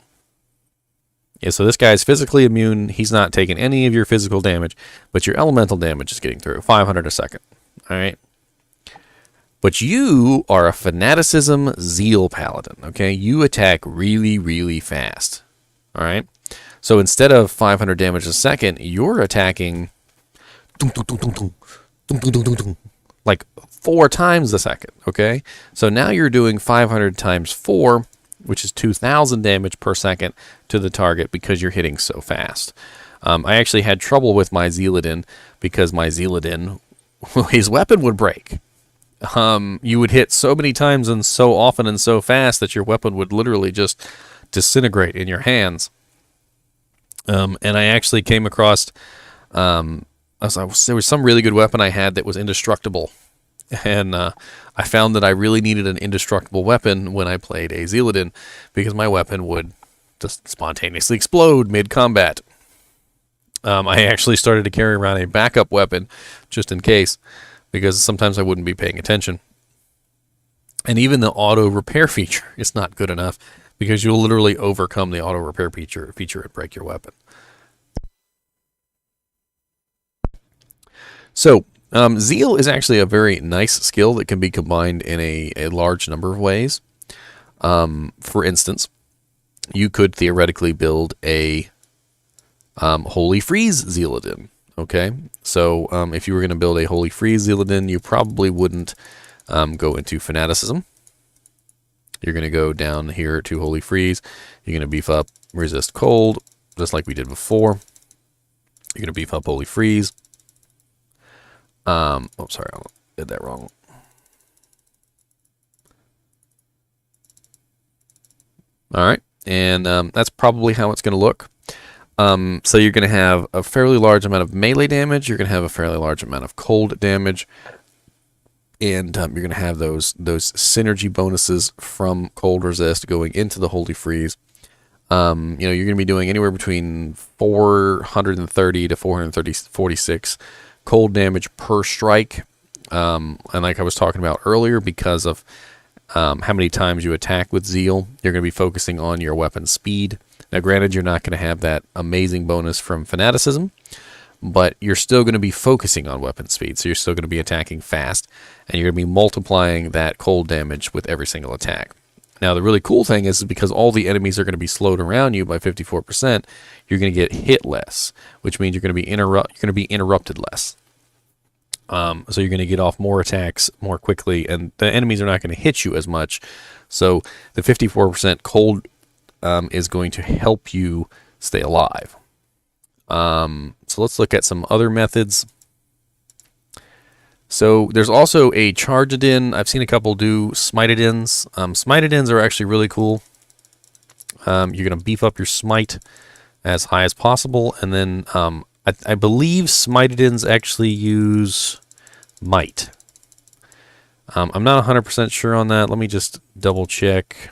Yeah, so this guy's physically immune. He's not taking any of your physical damage, but your elemental damage is getting through. 500 a second, all right? But you are a Fanaticism Zeal Paladin, okay? You attack really, really fast, all right? So instead of 500 damage a second, you're attacking like 4 times a second, okay? So now you're doing 500 times 4, which is 2,000 damage per second to the target because you're hitting so fast. I actually had trouble with my Zealotin because my Zealotin, his weapon would break. You would hit so many times and so often and so fast that your weapon would literally just disintegrate in your hands. And I actually came across, there was some really good weapon I had that was indestructible. And I found that I really needed an indestructible weapon when I played a Zealotin because my weapon would just spontaneously explode mid-combat. I actually started to carry around a backup weapon just in case, because sometimes I wouldn't be paying attention. And even the auto repair feature is not good enough because you'll literally overcome the auto repair feature and break your weapon. So, Zeal is actually a very nice skill that can be combined in a large number of ways. For instance, you could theoretically build a Holy Freeze Zealotin. Okay, so if you were going to build a Holy Freeze Zealotin, you probably wouldn't go into Fanaticism. You're going to go down here to Holy Freeze. You're going to beef up Resist Cold, just like we did before. You're going to beef up Holy Freeze. Oh, sorry, I did that wrong. All right, and that's probably how it's going to look. So you're going to have a fairly large amount of melee damage. You're going to have a fairly large amount of cold damage. And you're going to have those synergy bonuses from cold resist going into the Holy Freeze. You're going to be doing anywhere between 430 to 446 cold damage per strike. And like I was talking about earlier, because of how many times you attack with Zeal, you're going to be focusing on your weapon speed. Now, granted, you're not going to have that amazing bonus from Fanaticism, but you're still going to be focusing on weapon speed, so you're still going to be attacking fast, and you're going to be multiplying that cold damage with every single attack. Now, the really cool thing is because all the enemies are going to be slowed around you by 54%, you're going to get hit less, which means you're going to be interrupted less. So you're going to get off more attacks more quickly, and the enemies are not going to hit you as much. So the 54% cold is going to help you stay alive. So let's look at some other methods. So there's also a Charge-a-din. I've seen a couple do Smite-a-dins. Smite-a-dins are actually really cool. You're going to beef up your smite as high as possible, and then I believe Smite-a-dins actually use might. I'm not 100% sure on that. Let me just double check.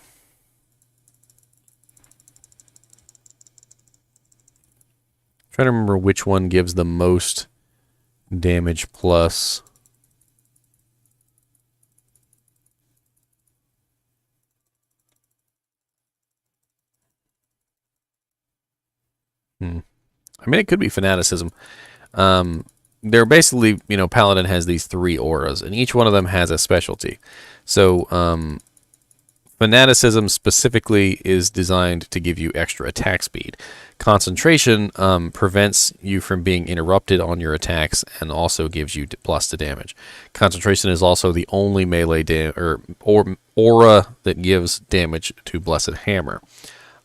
Trying to remember which one gives the most damage plus. I mean, it could be Fanaticism. They're basically, Paladin has these 3 auras, and each one of them has a specialty. So, Fanaticism specifically is designed to give you extra attack speed. Concentration prevents you from being interrupted on your attacks and also gives you plus to damage. Concentration is also the only melee or aura that gives damage to Blessed Hammer.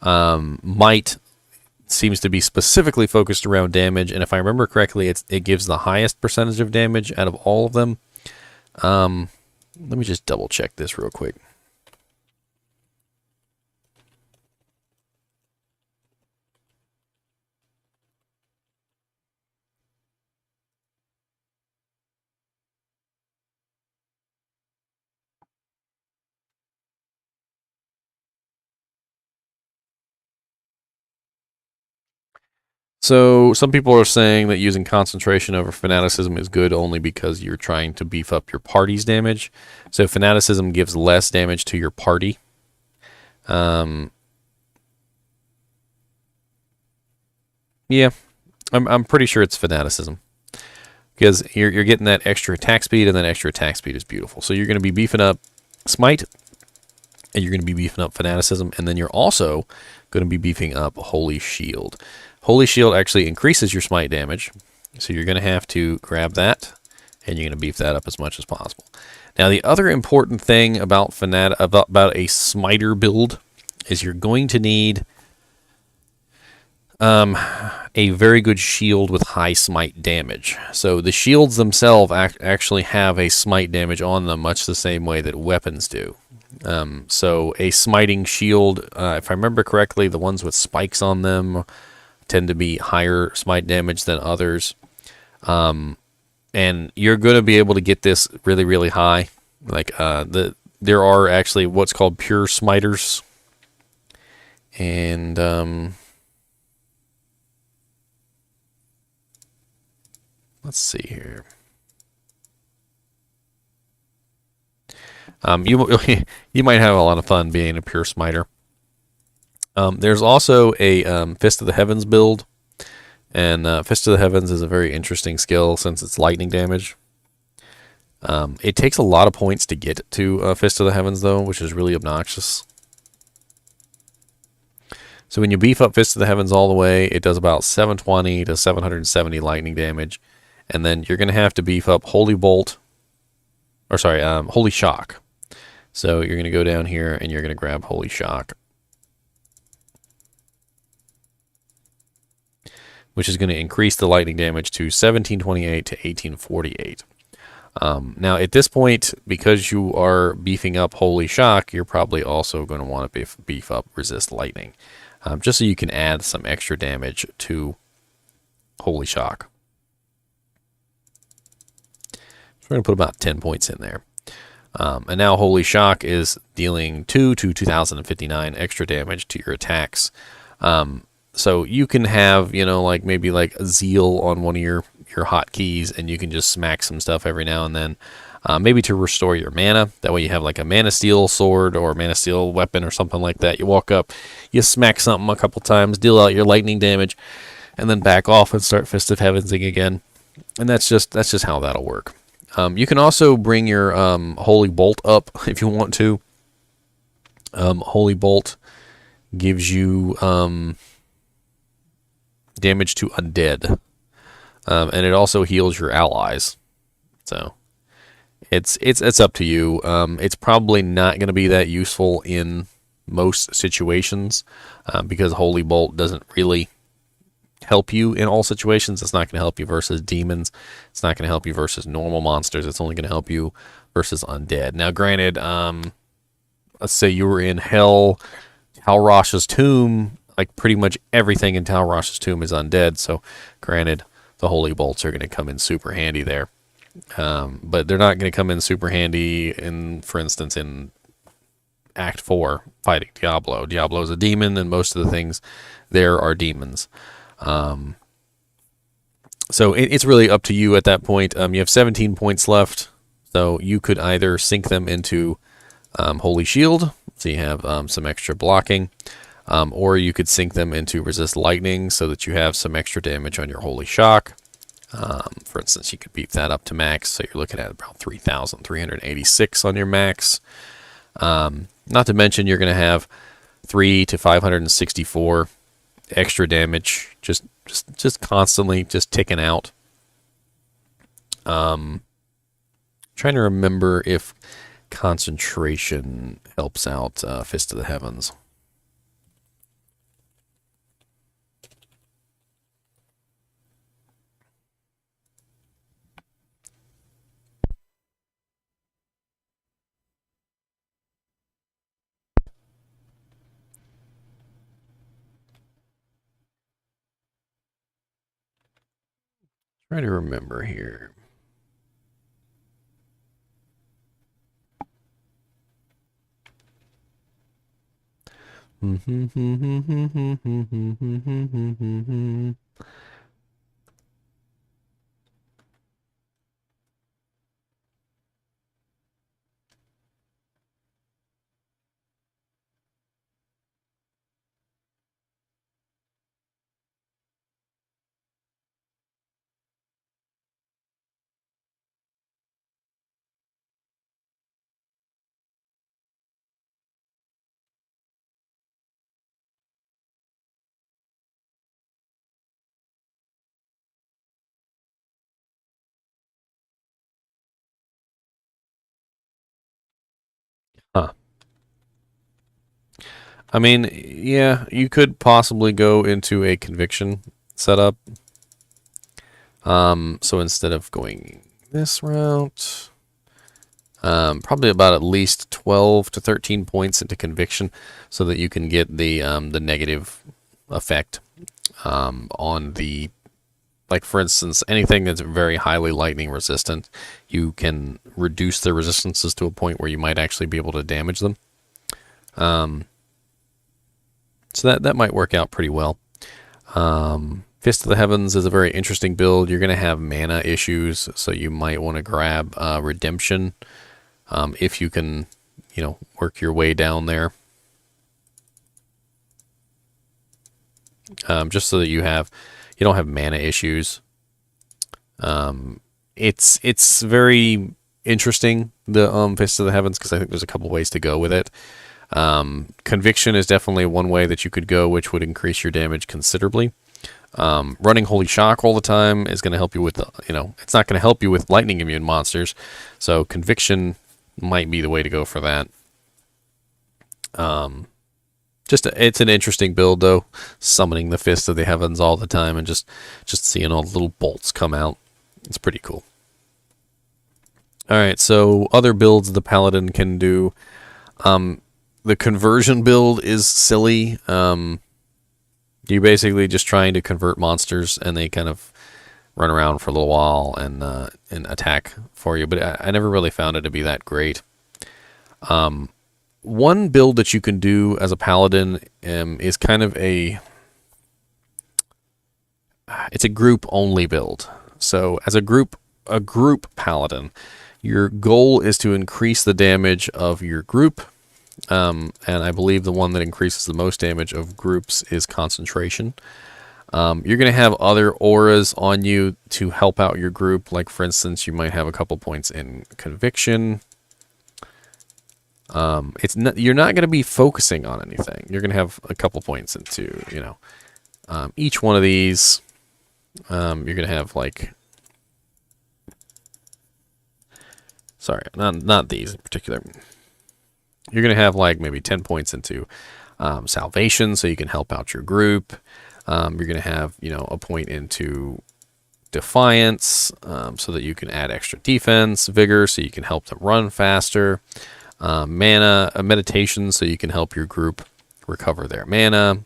Might seems to be specifically focused around damage, and if I remember correctly, it gives the highest percentage of damage out of all of them. Let me just double check this real quick. So some people are saying that using concentration over fanaticism is good only because you're trying to beef up your party's damage. So fanaticism gives less damage to your party. Yeah, I'm pretty sure it's fanaticism because you're getting that extra attack speed, and that extra attack speed is beautiful. So you're going to be beefing up smite, and you're going to be beefing up fanaticism, and then you're also going to be beefing up holy shield. Holy shield actually increases your smite damage, so you're going to have to grab that, and you're going to beef that up as much as possible. Now, the other important thing about about a smiter build is you're going to need a very good shield with high smite damage. So the shields themselves actually have a smite damage on them, much the same way that weapons do. So a smiting shield, if I remember correctly, the ones with spikes on them tend to be higher smite damage than others. And you're going to be able to get this really, really high. Like there are actually what's called pure smiters. And let's see here. You might have a lot of fun being a pure smiter. There's also a Fist of the Heavens build, and Fist of the Heavens is a very interesting skill since it's lightning damage. It takes a lot of points to get to Fist of the Heavens, though, which is really obnoxious. So when you beef up Fist of the Heavens all the way, it does about 720 to 770 lightning damage, and then you're going to have to beef up Holy Bolt, or sorry, Holy Shock. So you're going to go down here and you're going to grab Holy Shock, which is going to increase the lightning damage to 1728 to 1848. Now, at this point, because you are beefing up Holy Shock, you're probably also going to want to beef up Resist Lightning, just so you can add some extra damage to Holy Shock. So we're going to put about 10 points in there. And now Holy Shock is dealing 2 to 2059 extra damage to your attacks. So you can have, like maybe like a Zeal on one of your hotkeys, and you can just smack some stuff every now and then. Maybe to restore your mana. That way you have like a Mana Steel sword or a Mana Steel weapon or something like that. You walk up, you smack something a couple times, deal out your lightning damage, and then back off and start Fist of Heavensing again. And that's just how that'll work. You can also bring your Holy Bolt up if you want to. Holy Bolt gives you damage to undead, and it also heals your allies. So it's up to you. It's probably not going to be that useful in most situations because Holy Bolt doesn't really help you in all situations. It's not going to help you versus demons. It's not going to help you versus normal monsters. It's only going to help you versus undead. Now, granted, let's say you were in Hell, Talrosh's Tomb. Like pretty much everything in Talrosh's Tomb is undead. So, granted, the Holy Bolts are going to come in super handy there. But they're not going to come in super handy for instance, in Act 4 fighting Diablo. Diablo is a demon, and most of the things there are demons. So it's really up to you at that point. You have 17 points left, so you could either sink them into Holy Shield, so you have some extra blocking, or you could sink them into Resist Lightning so that you have some extra damage on your Holy Shock. For instance, you could beef that up to max, so you're looking at about 3,386 on your max. Not to mention you're going to have 3 to 564 extra damage just constantly just ticking out. Trying to remember if concentration helps out Fist of the Heavens. Try to remember here. Huh. I mean, yeah, you could possibly go into a conviction setup. So instead of going this route, probably about at least 12 to 13 points into conviction, so that you can get the negative effect on the, like for instance, anything that's very highly lightning resistant, you can reduce their resistances to a point where you might actually be able to damage them. So that might work out pretty well. Fist of the Heavens is a very interesting build. You're going to have mana issues, so you might want to grab Redemption if you can, work your way down there. Just so that you don't have mana issues. It's very interesting, the Fist of the Heavens, because I think there's a couple ways to go with it. Conviction is definitely one way that you could go, which would increase your damage considerably. Running Holy Shock all the time is going to help you with, it's not going to help you with lightning immune monsters. So Conviction might be the way to go for that. It's an interesting build, though. Summoning the Fist of the Heavens all the time and just seeing all the little bolts come out. It's pretty cool. Alright, so other builds the Paladin can do. The conversion build is silly. You're basically just trying to convert monsters, and they kind of run around for a little while and attack for you. But I never really found it to be that great. One build that you can do as a Paladin is kind of it's a group-only build. So as a group Paladin, your goal is to increase the damage of your group. And I believe the one that increases the most damage of groups is Concentration. You're going to have other auras on you to help out your group. Like, for instance, you might have a couple points in Conviction. You're not going to be focusing on anything. You're going to have a couple points into, each one of these. You're going to have, like... Sorry, not these in particular. You're going to have like maybe 10 points into Salvation, so you can help out your group. You're going to have, a point into Defiance, so that you can add extra defense, Vigor, so you can help them run faster. Mana, Meditation, so you can help your group recover their mana.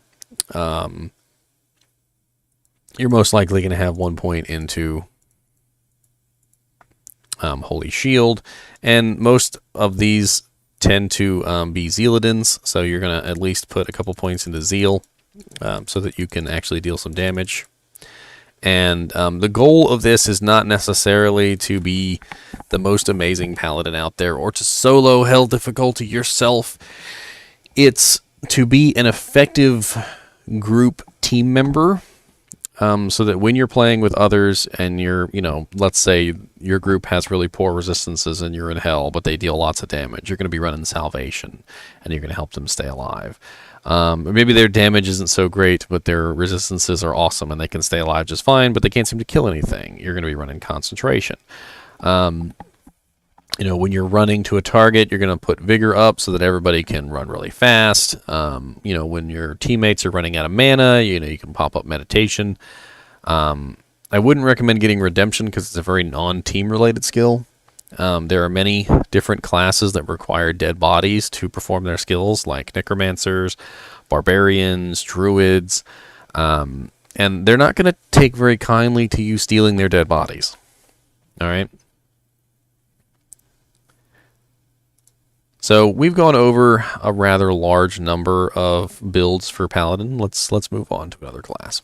You're most likely going to have 1 point into Holy Shield, and most of these tend to be Zealotins, so you're going to at least put a couple points into Zeal, so that you can actually deal some damage. And the goal of this is not necessarily to be the most amazing Paladin out there, or to solo hell difficulty yourself. It's to be an effective group team member, so that when you're playing with others and you're, let's say your group has really poor resistances and you're in hell, but they deal lots of damage, you're going to be running Salvation, and you're going to help them stay alive. Maybe their damage isn't so great, but their resistances are awesome and they can stay alive just fine, but they can't seem to kill anything. You're going to be running Concentration. When you're running to a target, you're going to put Vigor up so that everybody can run really fast. When your teammates are running out of mana, you can pop up Meditation. I wouldn't recommend getting Redemption because it's a very non-team related skill. There are many different classes that require dead bodies to perform their skills, like Necromancers, Barbarians, Druids. And they're not going to take very kindly to you stealing their dead bodies. All right. So we've gone over a rather large number of builds for Paladin. Let's move on to another class.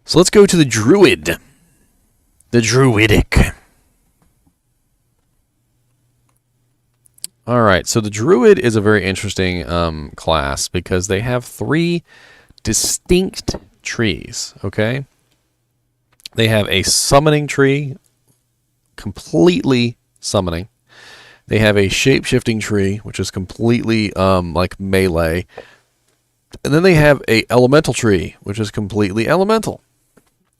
So let's go to the Druid. The Druidic. All right, so the Druid is a very interesting class because they have 3 distinct trees, okay? They have a summoning tree, completely summoning. They have a shape-shifting tree, which is completely like melee. And then they have a elemental tree, which is completely elemental.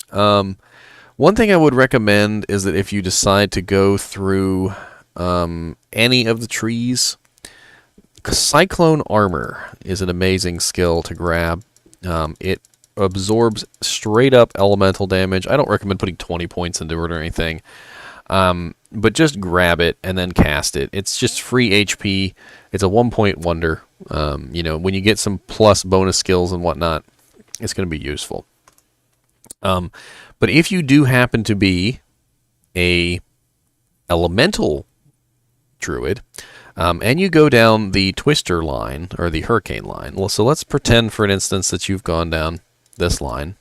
One thing I would recommend is that if you decide to go through any of the trees, Cyclone Armor is an amazing skill to grab. It absorbs straight up elemental damage. I don't recommend putting 20 points into it or anything, but just grab it and then cast it. It's just free HP. It's a 1-point wonder. You know, when you get some plus bonus skills and whatnot, it's going to be useful. But if you do happen to be a elemental Druid, and you go down the Twister line, or the Hurricane line. Well, so let's pretend for an instance that you've gone down this line,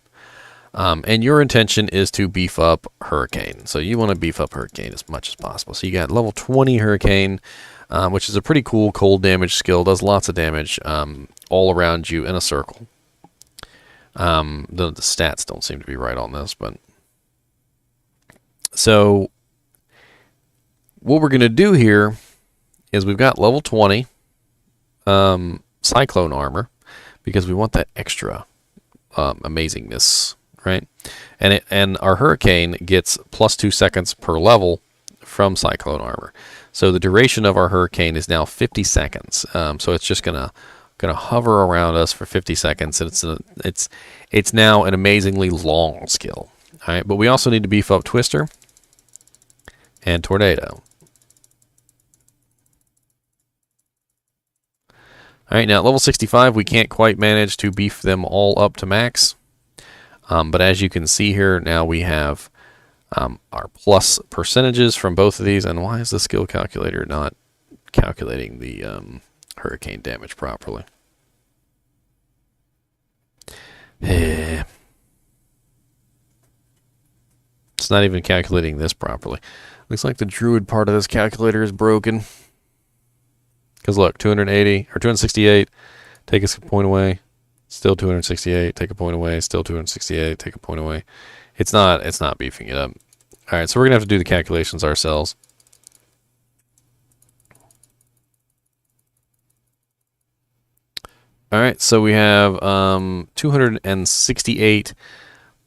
and your intention is to beef up Hurricane. So you want to beef up Hurricane as much as possible. So you got level 20 Hurricane, which is a pretty cool cold damage skill, does lots of damage all around you in a circle. The stats don't seem to be right on this, but... So... what we're going to do here is we've got level 20 Cyclone Armor because we want that extra amazingness, right? And our Hurricane gets plus 2 seconds per level from Cyclone Armor. So the duration of our Hurricane is now 50 seconds. So it's just gonna hover around us for 50 seconds, and it's now an amazingly long skill. All right, but we also need to beef up Twister and Tornado. All right, now at level 65, we can't quite manage to beef them all up to max. But as you can see here, now we have our plus percentages from both of these. And why is the skill calculator not calculating the Hurricane damage properly? It's not even calculating this properly. Looks like the Druid part of this calculator is broken. Because look, 280 or 268, take a point away, still 268, take a point away, still 268, take a point away. It's not beefing it up. All right, so we're gonna have to do the calculations ourselves. All right, so we have 268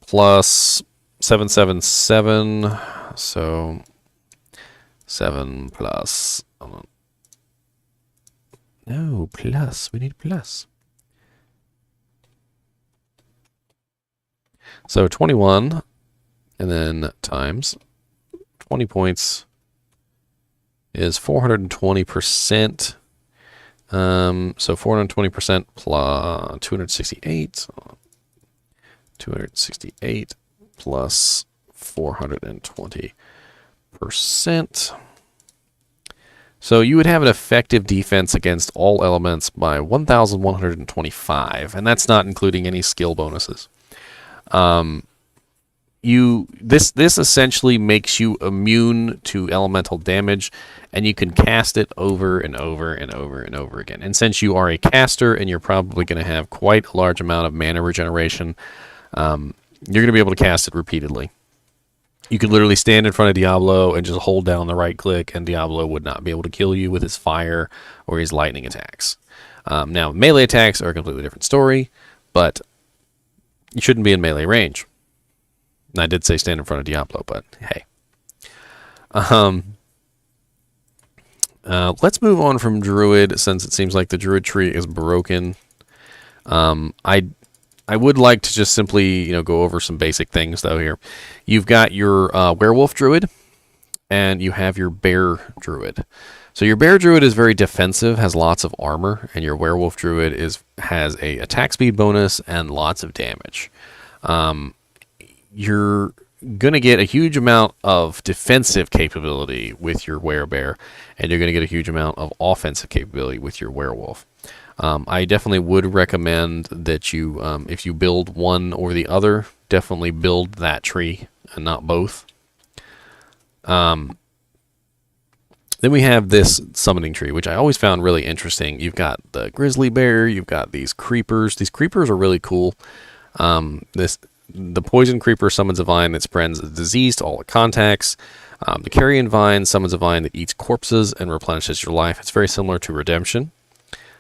plus 777, so 7 plus. No, plus. We need plus. So 21, and then times 20 points is 420%. So 420% plus 268. 268 plus 420%. So you would have an effective defense against all elements by 1,125, and that's not including any skill bonuses. This essentially makes you immune to elemental damage, and you can cast it over and over and over and over again. And since you are a caster and you're probably going to have quite a large amount of mana regeneration, you're going to be able to cast it repeatedly. You could literally stand in front of Diablo and just hold down the right click, and Diablo would not be able to kill you with his fire or his lightning attacks. Now, melee attacks are a completely different story, but you shouldn't be in melee range. And I did say stand in front of Diablo, but hey. Let's move on from Druid, since it seems like the Druid tree is broken. I would like to just simply, go over some basic things, though, here. You've got your Werewolf Druid, and you have your Bear Druid. So your Bear Druid is very defensive, has lots of armor, and your Werewolf Druid has a attack speed bonus and lots of damage. You're going to get a huge amount of defensive capability with your Werebear, and you're going to get a huge amount of offensive capability with your Werewolf. I definitely would recommend that you, if you build one or the other, definitely build that tree and not both. Then we have this summoning tree, which I always found really interesting. You've got the grizzly bear, you've got these creepers. These creepers are really cool. The poison creeper summons a vine that spreads disease to all it contacts. The carrion vine summons a vine that eats corpses and replenishes your life. It's very similar to Redemption.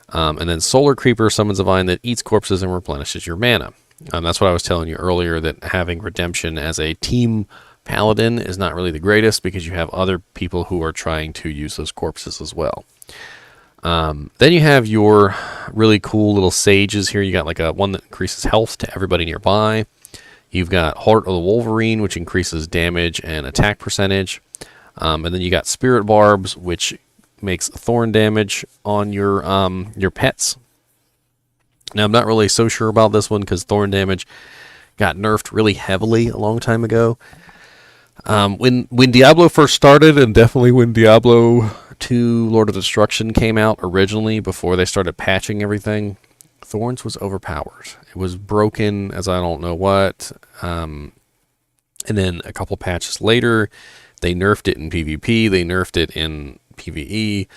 And then solar creeper summons a vine that eats corpses and replenishes your mana. That's what I was telling you earlier, that having Redemption as a team Paladin is not really the greatest because you have other people who are trying to use those corpses as well. Then you have your really cool little sages here. You got like a one that increases health to everybody nearby. You've got Heart of the Wolverine, which increases damage and attack percentage. And then you got Spirit Barbs, which makes thorn damage on your pets. Now, I'm not really so sure about this one because thorn damage got nerfed really heavily a long time ago. When Diablo first started, and definitely when Diablo II Lord of Destruction came out originally, before they started patching everything, Thorns was overpowered. It was broken as I don't know what. And then a couple patches later, they nerfed it in PvP. They nerfed it in PvE.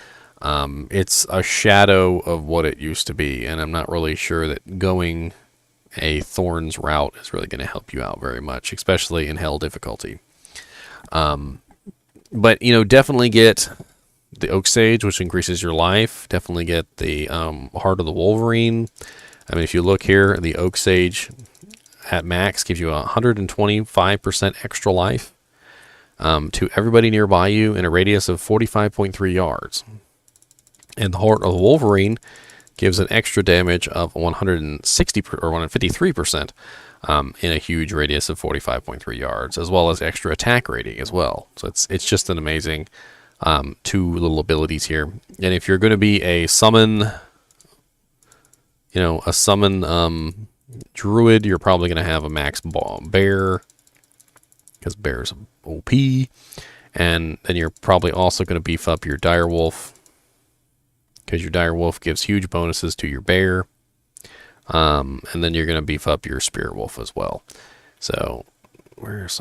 It's a shadow of what it used to be, and I'm not really sure that going a Thorns route is really going to help you out very much, especially in Hell difficulty. But, you know, definitely get the Oak Sage, which increases your life. Definitely get the Heart of the Wolverine. I mean, if you look here, the Oak Sage at max gives you 125% extra life to everybody nearby you in a radius of 45.3 yards. And the Heart of the Wolverine gives an extra damage of 160 or 153%. In a huge radius of 45.3 yards, as well as extra attack rating as well. So it's just an amazing two little abilities here. And if you're going to be a summon, druid, you're probably going to have a max bear, because bear's OP. And then you're probably also going to beef up your direwolf, because your direwolf gives huge bonuses to your bear. And then you're going to beef up your Spirit Wolf as well. So, where's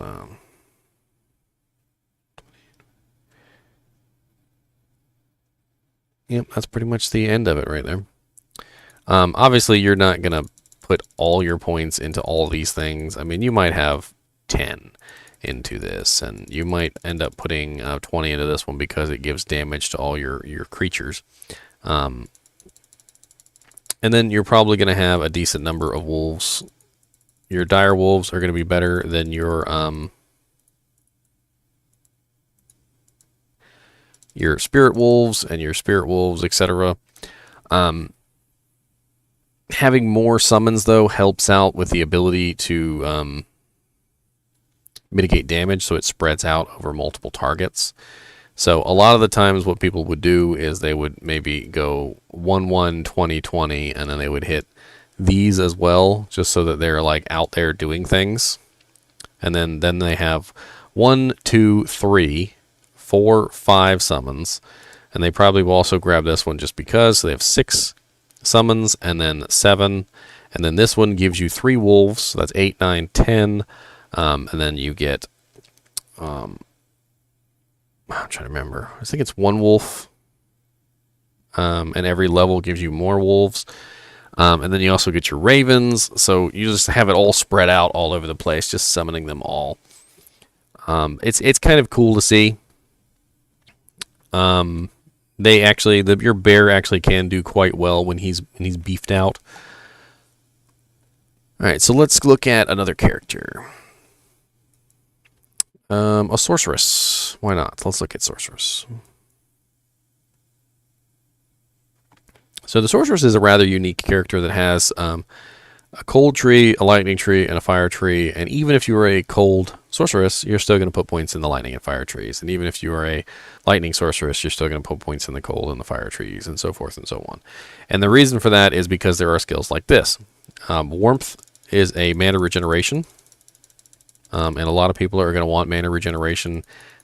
Yep, that's pretty much the end of it right there. Obviously, you're not going to put all your points into all these things. I mean, you might have 10 into this, and you might end up putting 20 into this one because it gives damage to all your creatures. And then you're probably going to have a decent number of wolves. Your dire wolves are going to be better than your spirit wolves and your spirit wolves, etc. Having more summons, though, helps out with the ability to mitigate damage, so it spreads out over multiple targets. So a lot of the times what people would do is they would maybe go 1-1, 20-20, and then they would hit these as well, just so that they're like out there doing things. And then they have 1, 2, 3, 4, 5 summons. And they probably will also grab this one just because. So they have 6 summons and then 7. And then this one gives you 3 wolves. So that's 8, 9, 10. And then you get... I'm trying to remember. I think it's 1 wolf. And every level gives you more wolves. And then you also get your ravens. So you just have it all spread out all over the place, just summoning them all. It's kind of cool to see. They actually, your bear actually can do quite well when he's beefed out. All right, so let's look at another character. A sorceress. Why not? Let's look at sorceress. So the sorceress is a rather unique character that has a cold tree, a lightning tree, and a fire tree. And even if you are a cold sorceress, you're still going to put points in the lightning and fire trees. And even if you are a lightning sorceress, you're still going to put points in the cold and the fire trees, and so forth and so on. And the reason for that is because there are skills like this. Warmth is a mana regeneration. And a lot of people are going to want mana regeneration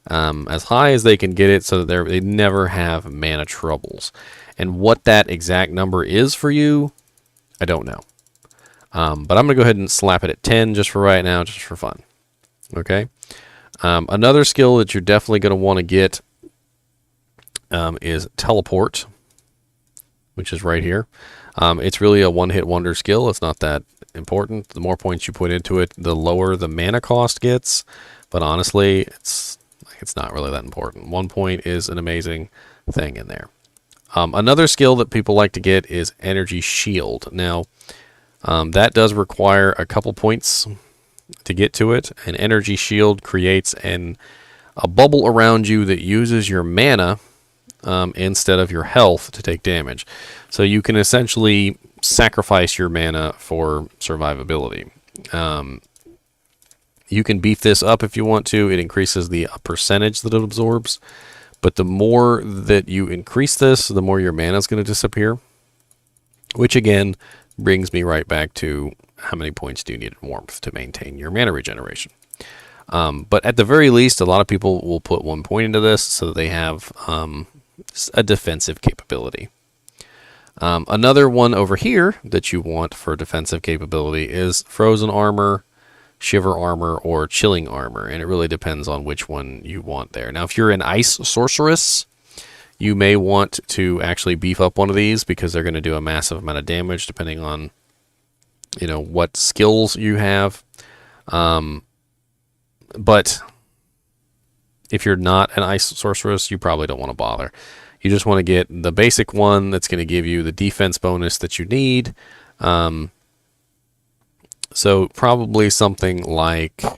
as high as they can get it so that they never have mana troubles. And what that exact number is for you, I don't know. But I'm going to go ahead and slap it at 10 just for right now, just for fun. Okay. Another skill that you're definitely going to want to get is Teleport, which is right here. It's really a one-hit wonder skill. It's not that important. The more points you put into it, the lower the mana cost gets. But honestly, it's not really that important. 1 point is an amazing thing in there. Another skill that people like to get is Energy Shield. Now, that does require a couple points to get to it. An Energy Shield creates a bubble around you that uses your mana instead of your health to take damage. So you can essentially sacrifice your mana for survivability. You can beef this up if you want to. It increases the percentage that it absorbs. But the more that you increase this, the more your mana is going to disappear. Which again brings me right back to how many points do you need in warmth to maintain your mana regeneration. But at the very least, a lot of people will put 1 point into this so that they have a defensive capability. Another one over here that you want for defensive capability is Frozen Armor, Shiver Armor, or Chilling Armor, and it really depends on which one you want there. Now, if you're an Ice Sorceress, you may want to actually beef up one of these because they're going to do a massive amount of damage depending on, what skills you have. But if you're not an Ice Sorceress, you probably don't want to bother. You just want to get the basic one that's going to give you the defense bonus that you need. So probably something like, I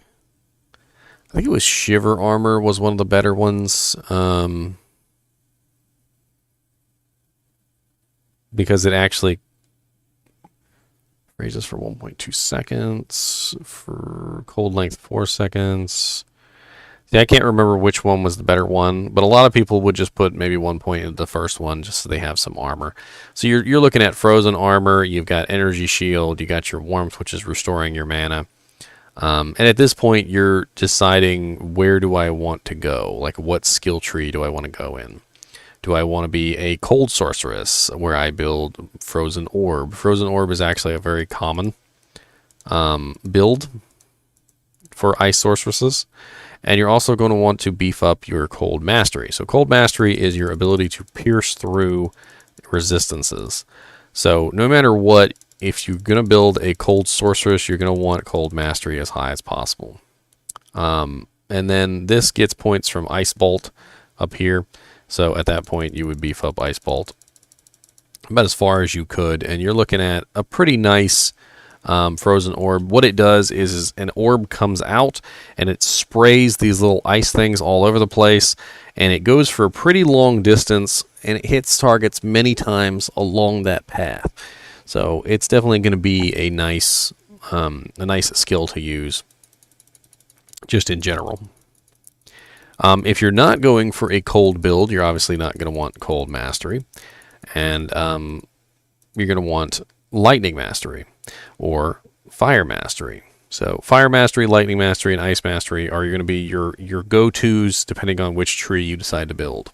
think it was Shiver Armor was one of the better ones. Because it actually raises for 1.2 seconds, for cold length 4 seconds. Yeah, I can't remember which one was the better one, but a lot of people would just put maybe 1 point into the first one just so they have some armor. So you're looking at Frozen Armor, you've got Energy Shield, you got your Warmth, which is restoring your mana. And at this point, you're deciding, where do I want to go? Like, what skill tree do I want to go in? Do I want to be a Cold Sorceress, where I build Frozen Orb? Frozen Orb is actually a very common build for Ice Sorceresses. And you're also going to want to beef up your Cold Mastery. So Cold Mastery is your ability to pierce through resistances. So no matter what, if you're going to build a Cold Sorceress, you're going to want Cold Mastery as high as possible. And then this gets points from Ice Bolt up here. So at that point, you would beef up Ice Bolt about as far as you could. And you're looking at a pretty nice Frozen Orb. What it does is an orb comes out and it sprays these little ice things all over the place, and it goes for a pretty long distance, and it hits targets many times along that path. So it's definitely going to be a nice skill to use just in general. If you're not going for a cold build, you're obviously not going to want Cold Mastery, and you're going to want Lightning Mastery or Fire Mastery. So Fire Mastery, Lightning Mastery, and Ice Mastery are going to be your go-tos depending on which tree you decide to build.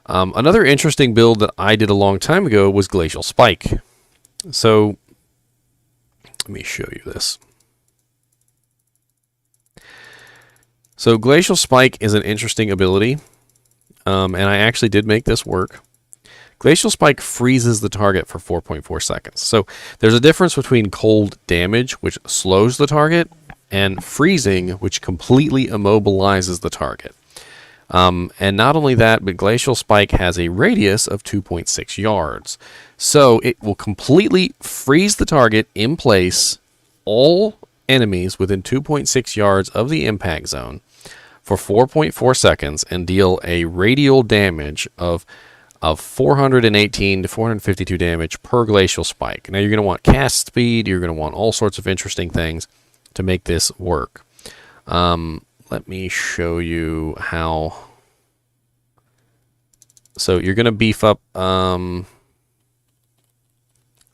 Another interesting build that I did a long time ago was Glacial Spike. So let me show you this. So Glacial Spike is an interesting ability, and I actually did make this work. Glacial Spike freezes the target for 4.4 seconds. So there's a difference between cold damage, which slows the target, and freezing, which completely immobilizes the target. And not only that, but Glacial Spike has a radius of 2.6 yards. So it will completely freeze the target in place, all enemies within 2.6 yards of the impact zone, for 4.4 seconds, and deal a radial damage of 418 to 452 damage per Glacial Spike. Now you're going to want cast speed, you're going to want all sorts of interesting things to make this work. Let me show you how. So you're going to beef up, let's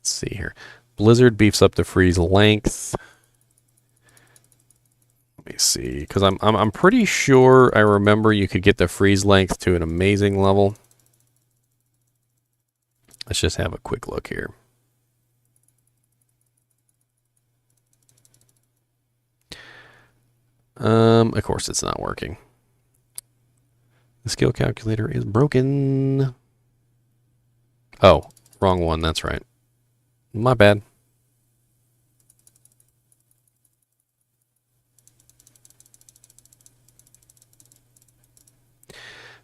see here. Blizzard beefs up the freeze length. Let me see, because I'm pretty sure I remember you could get the freeze length to an amazing level. Let's just have a quick look here. Of course it's not working. The skill calculator is broken. Oh, wrong one, that's right. My bad.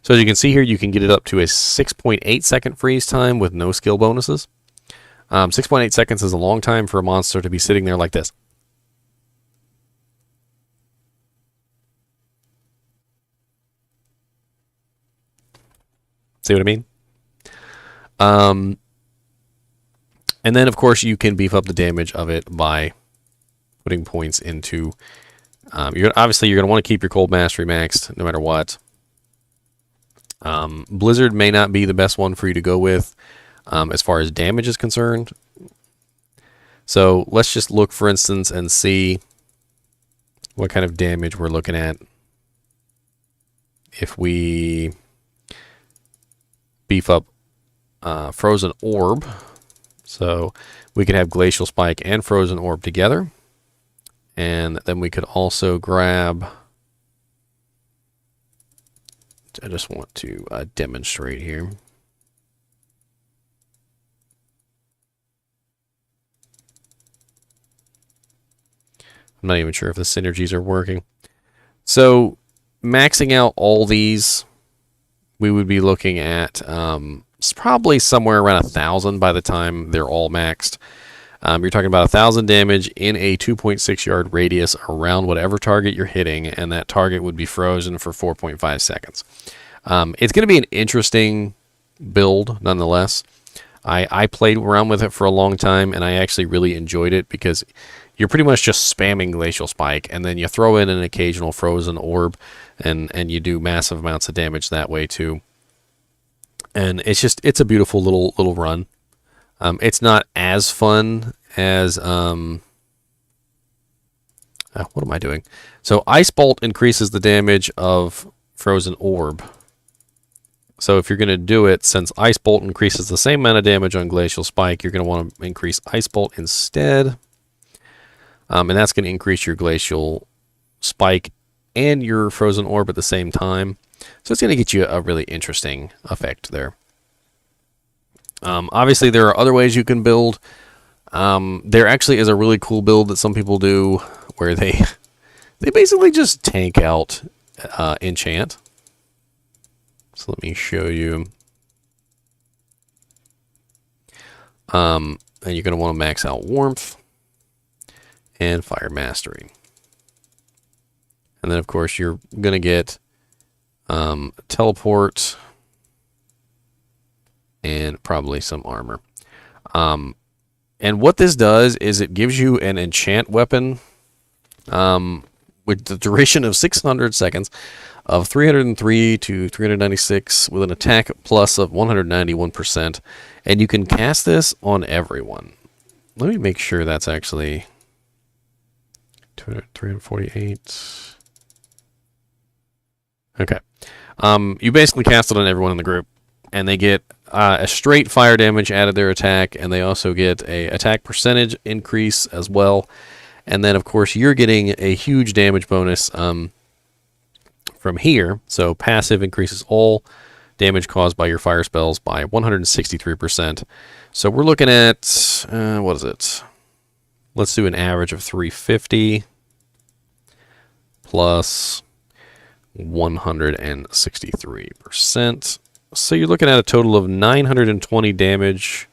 So as you can see here, you can get it up to a 6.8 second freeze time with no skill bonuses. 6.8 seconds is a long time for a monster to be sitting there like this. See what I mean? And then, of course, you can beef up the damage of it by putting points into... obviously, you're going to want to keep your cold mastery maxed no matter what. Blizzard may not be the best one for you to go with as far as damage is concerned. So let's just look, for instance, and see what kind of damage we're looking at if we beef up Frozen Orb. So we could have Glacial Spike and Frozen Orb together. And then we could also grab... I just want to demonstrate here. I'm not even sure if the synergies are working. So maxing out all these, we would be looking at probably somewhere around 1,000 by the time they're all maxed. You're talking about 1,000 damage in a 2.6 yard radius around whatever target you're hitting, and that target would be frozen for 4.5 seconds. It's going to be an interesting build, nonetheless. I played around with it for a long time, and I actually really enjoyed it because you're pretty much just spamming Glacial Spike, and then you throw in an occasional Frozen Orb, and you do massive amounts of damage that way too. And it's a beautiful little run. It's not as fun as what am I doing? So Ice Bolt increases the damage of Frozen Orb. So if you're going to do it, since Ice Bolt increases the same amount of damage on Glacial Spike, you're going to want to increase Ice Bolt instead. And that's going to increase your Glacial Spike and your Frozen Orb at the same time. So it's going to get you a really interesting effect there. Obviously, there are other ways you can build. There actually is a really cool build that some people do where they basically just tank out enchant. So let me show you. And you're going to want to max out Warmth and Fire Mastery. And then, of course, you're going to get Teleport and probably some armor. And what this does is it gives you an enchant weapon with the duration of 600 seconds of 303 to 396 with an attack plus of 191%. And you can cast this on everyone. Let me make sure that's actually 348. Okay. You basically cast it on everyone in the group, and they get a straight fire damage added to their attack, and they also get a attack percentage increase as well. And then, of course, you're getting a huge damage bonus from here. So passive increases all damage caused by your fire spells by 163%. So we're looking at, what is it? Let's do an average of 350 plus 163%. So you're looking at a total of 920 damage-ish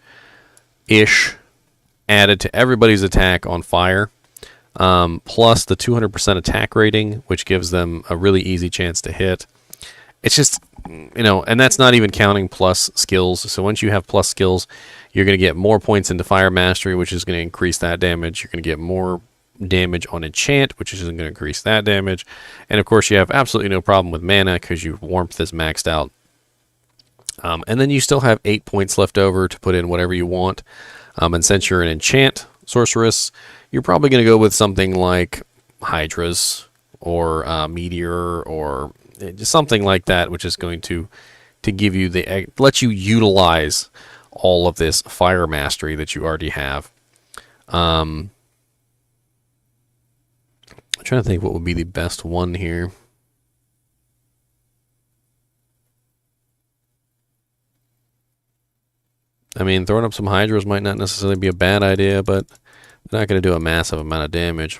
added to everybody's attack on fire, plus the 200% attack rating, which gives them a really easy chance to hit. It's just, and that's not even counting plus skills. So once you have plus skills, you're going to get more points into Fire Mastery, which is going to increase that damage. You're going to get more damage on enchant, which is going to increase that damage. And of course, you have absolutely no problem with mana because your warmth is maxed out. And then you still have 8 points left over to put in whatever you want. And since you're an enchant sorceress, you're probably going to go with something like Hydras or Meteor or just something like that, which is going to give you let you utilize all of this fire mastery that you already have. I'm trying to think what would be the best one here. I mean, throwing up some Hydras might not necessarily be a bad idea, but they're not going to do a massive amount of damage.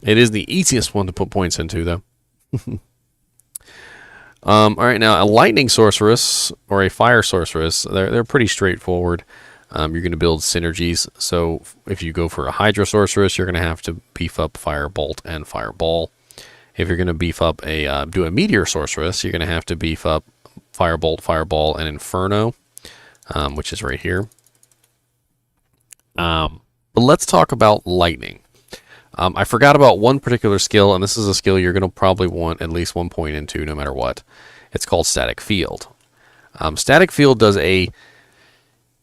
It is the easiest one to put points into, though. All right, now a lightning sorceress or a fire sorceress, they're pretty straightforward. You're going to build synergies. So if you go for a Hydra sorceress, you're going to have to beef up Firebolt and Fireball. If you're going to beef up do a meteor sorceress, you're going to have to beef up Firebolt, Fireball, and Inferno, which is right here. But let's talk about lightning. I forgot about one particular skill, and this is a skill you're going to probably want at least 1 point into no matter what. It's called Static Field. Static Field does a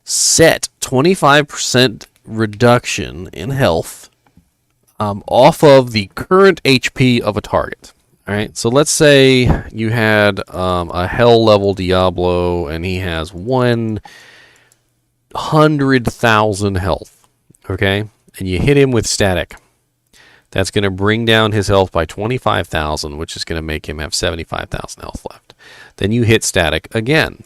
set 25% reduction in health off of the current HP of a target. All right, so let's say you had a hell level Diablo, and he has 100,000 health. Okay, and you hit him with static. That's going to bring down his health by 25,000, which is going to make him have 75,000 health left. Then you hit static again.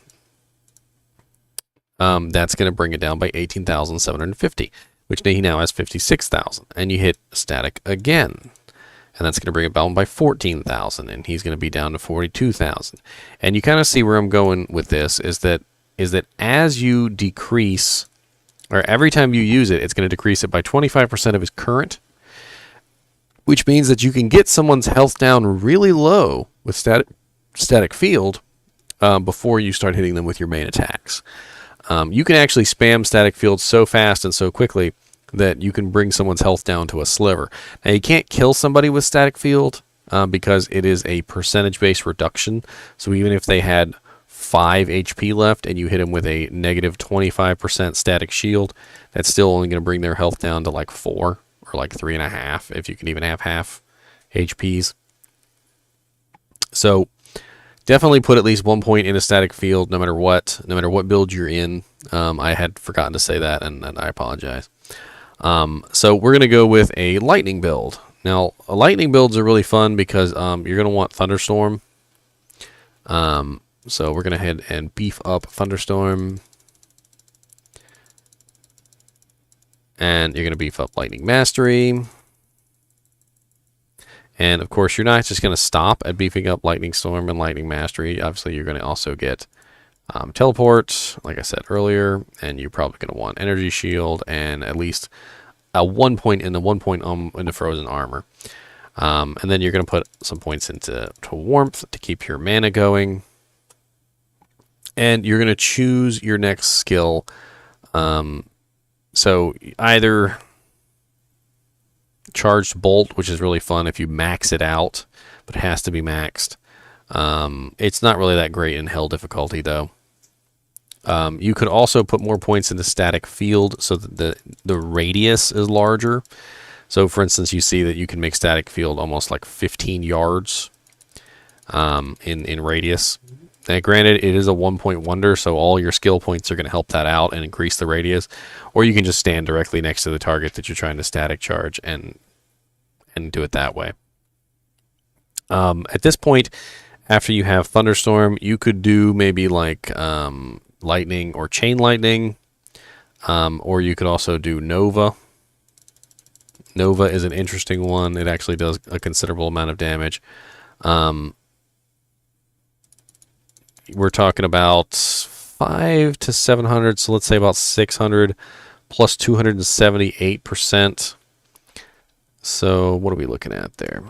That's going to bring it down by 18,750, which he now has 56,000. And you hit static again. And that's going to bring it down by 14,000, and he's going to be down to 42,000. And you kind of see where I'm going with this is that as you decrease, or every time you use it, it's going to decrease it by 25% of his current, which means that you can get someone's health down really low with static field before you start hitting them with your main attacks. You can actually spam static field so fast and so quickly that you can bring someone's health down to a sliver. Now, you can't kill somebody with static field because it is a percentage-based reduction. So even if they had 5 HP left and you hit them with a negative 25% static shield, that's still only going to bring their health down to like 4 or like 3.5 if you can even have half HPs. So definitely put at least 1 point in a static field no matter what build you're in. I had forgotten to say that, and I apologize. So we're going to go with a lightning build. Now, lightning builds are really fun because you're going to want Thunderstorm. So we're going to head and beef up Thunderstorm. And you're going to beef up Lightning Mastery. And of course, you're not just going to stop at beefing up Lightning Storm and Lightning Mastery. Obviously, you're going to also get Teleport, like I said earlier. And you're probably going to want Energy Shield and at least a 1 point in the Frozen Armor. And then you're going to put some points into Warmth to keep your mana going. And you're going to choose your next skill. So either Charged Bolt, which is really fun if you max it out, but it has to be maxed. It's not really that great in Hell difficulty, though. You could also put more points into Static Field so that the radius is larger. So, for instance, you see that you can make Static Field almost like 15 yards in radius. Now, granted, it is a 1-point wonder, so all your skill points are going to help that out and increase the radius. Or you can just stand directly next to the target that you're trying to static charge and do it that way. At this point, after you have Thunderstorm, you could do maybe like Lightning or Chain Lightning, or you could also do Nova. Nova is an interesting one. It actually does a considerable amount of damage. We're talking about 500 to 700, so let's say about 600 plus 278%. So what are we looking at there?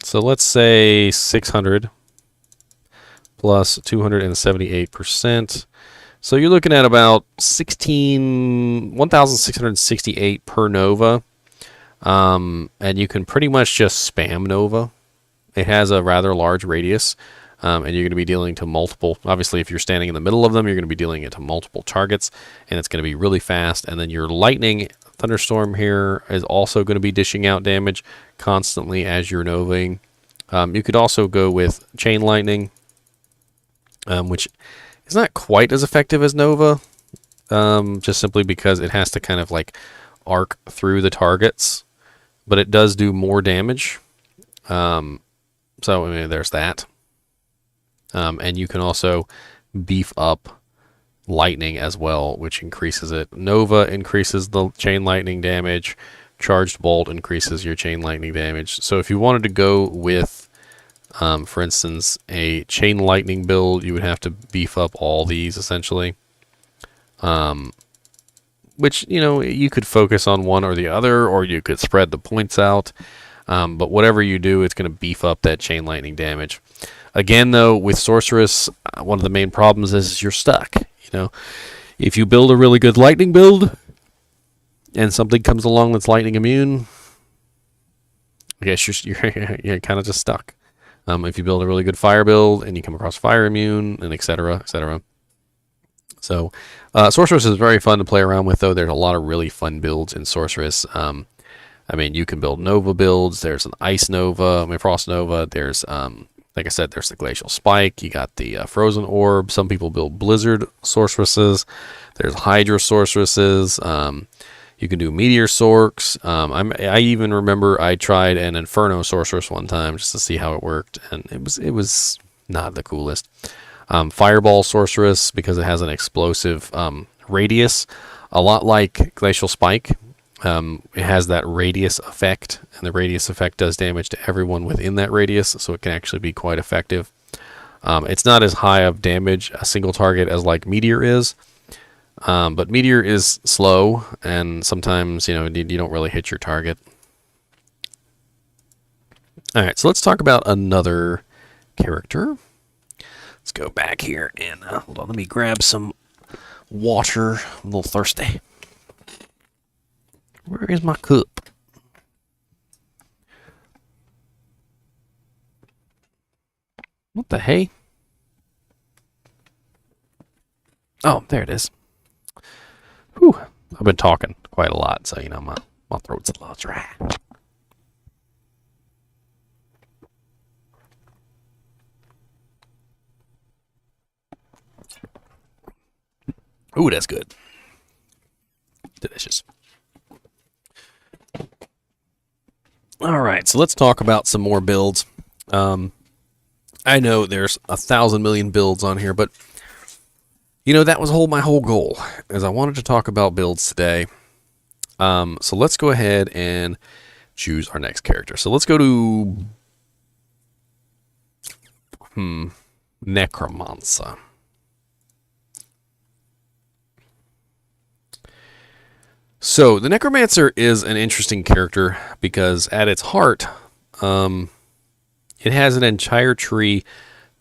So let's say 600 plus 278%. So you're looking at about 1,668 per Nova. And you can pretty much just spam Nova. It has a rather large radius. And you're going to be dealing to multiple, obviously if you're standing in the middle of them, you're going to be dealing it to multiple targets, and it's going to be really fast. And then your lightning thunderstorm here is also going to be dishing out damage constantly as you're novaing. You could also go with chain lightning, which is not quite as effective as Nova, just simply because it has to kind of like arc through the targets, but it does do more damage. So I mean, there's that. And you can also beef up lightning as well, which increases it. Nova increases the chain lightning damage. Charged bolt increases your chain lightning damage. So if you wanted to go with, for instance, a chain lightning build, you would have to beef up all these essentially. Which, you know, you could focus on one or the other, or you could spread the points out. But whatever you do, it's going to beef up that chain lightning damage. Again, though, with Sorceress, one of the main problems is you're stuck. You know, if you build a really good lightning build and something comes along that's lightning immune, I guess you're kind of just stuck. If you build a really good fire build and you come across fire immune, and etc., etc. So, Sorceress is very fun to play around with, though. There's a lot of really fun builds in Sorceress. I mean, you can build Nova builds. There's an Ice Nova, I mean, Frost Nova. There's, like I said, there's the Glacial Spike. You got the Frozen Orb. Some people build Blizzard Sorceresses. There's Hydra Sorceresses. You can do Meteor Sorcs. I even remember I tried an Inferno Sorceress one time just to see how it worked, and it was not the coolest. Fireball Sorceress, because it has an explosive radius, a lot like Glacial Spike. It has that radius effect, and the radius effect does damage to everyone within that radius, so it can actually be quite effective. It's not as high of damage, a single target, as like Meteor is, but Meteor is slow, and sometimes, you know, you don't really hit your target. Alright, so let's talk about another character. Let's go back here and, hold on, let me grab some water. I'm a little thirsty. Where is my cup? What the hey? Oh, there it is. Whew. I've been talking quite a lot, so, you know, my throat's a little dry. Ooh, that's good. Delicious. All right, so let's talk about some more builds. I know there's 1,000 million builds on here, but you know, that was my whole goal, is I wanted to talk about builds today. So let's go ahead and choose our next character. So let's go to Necromancer. So the Necromancer is an interesting character because at its heart, it has an entire tree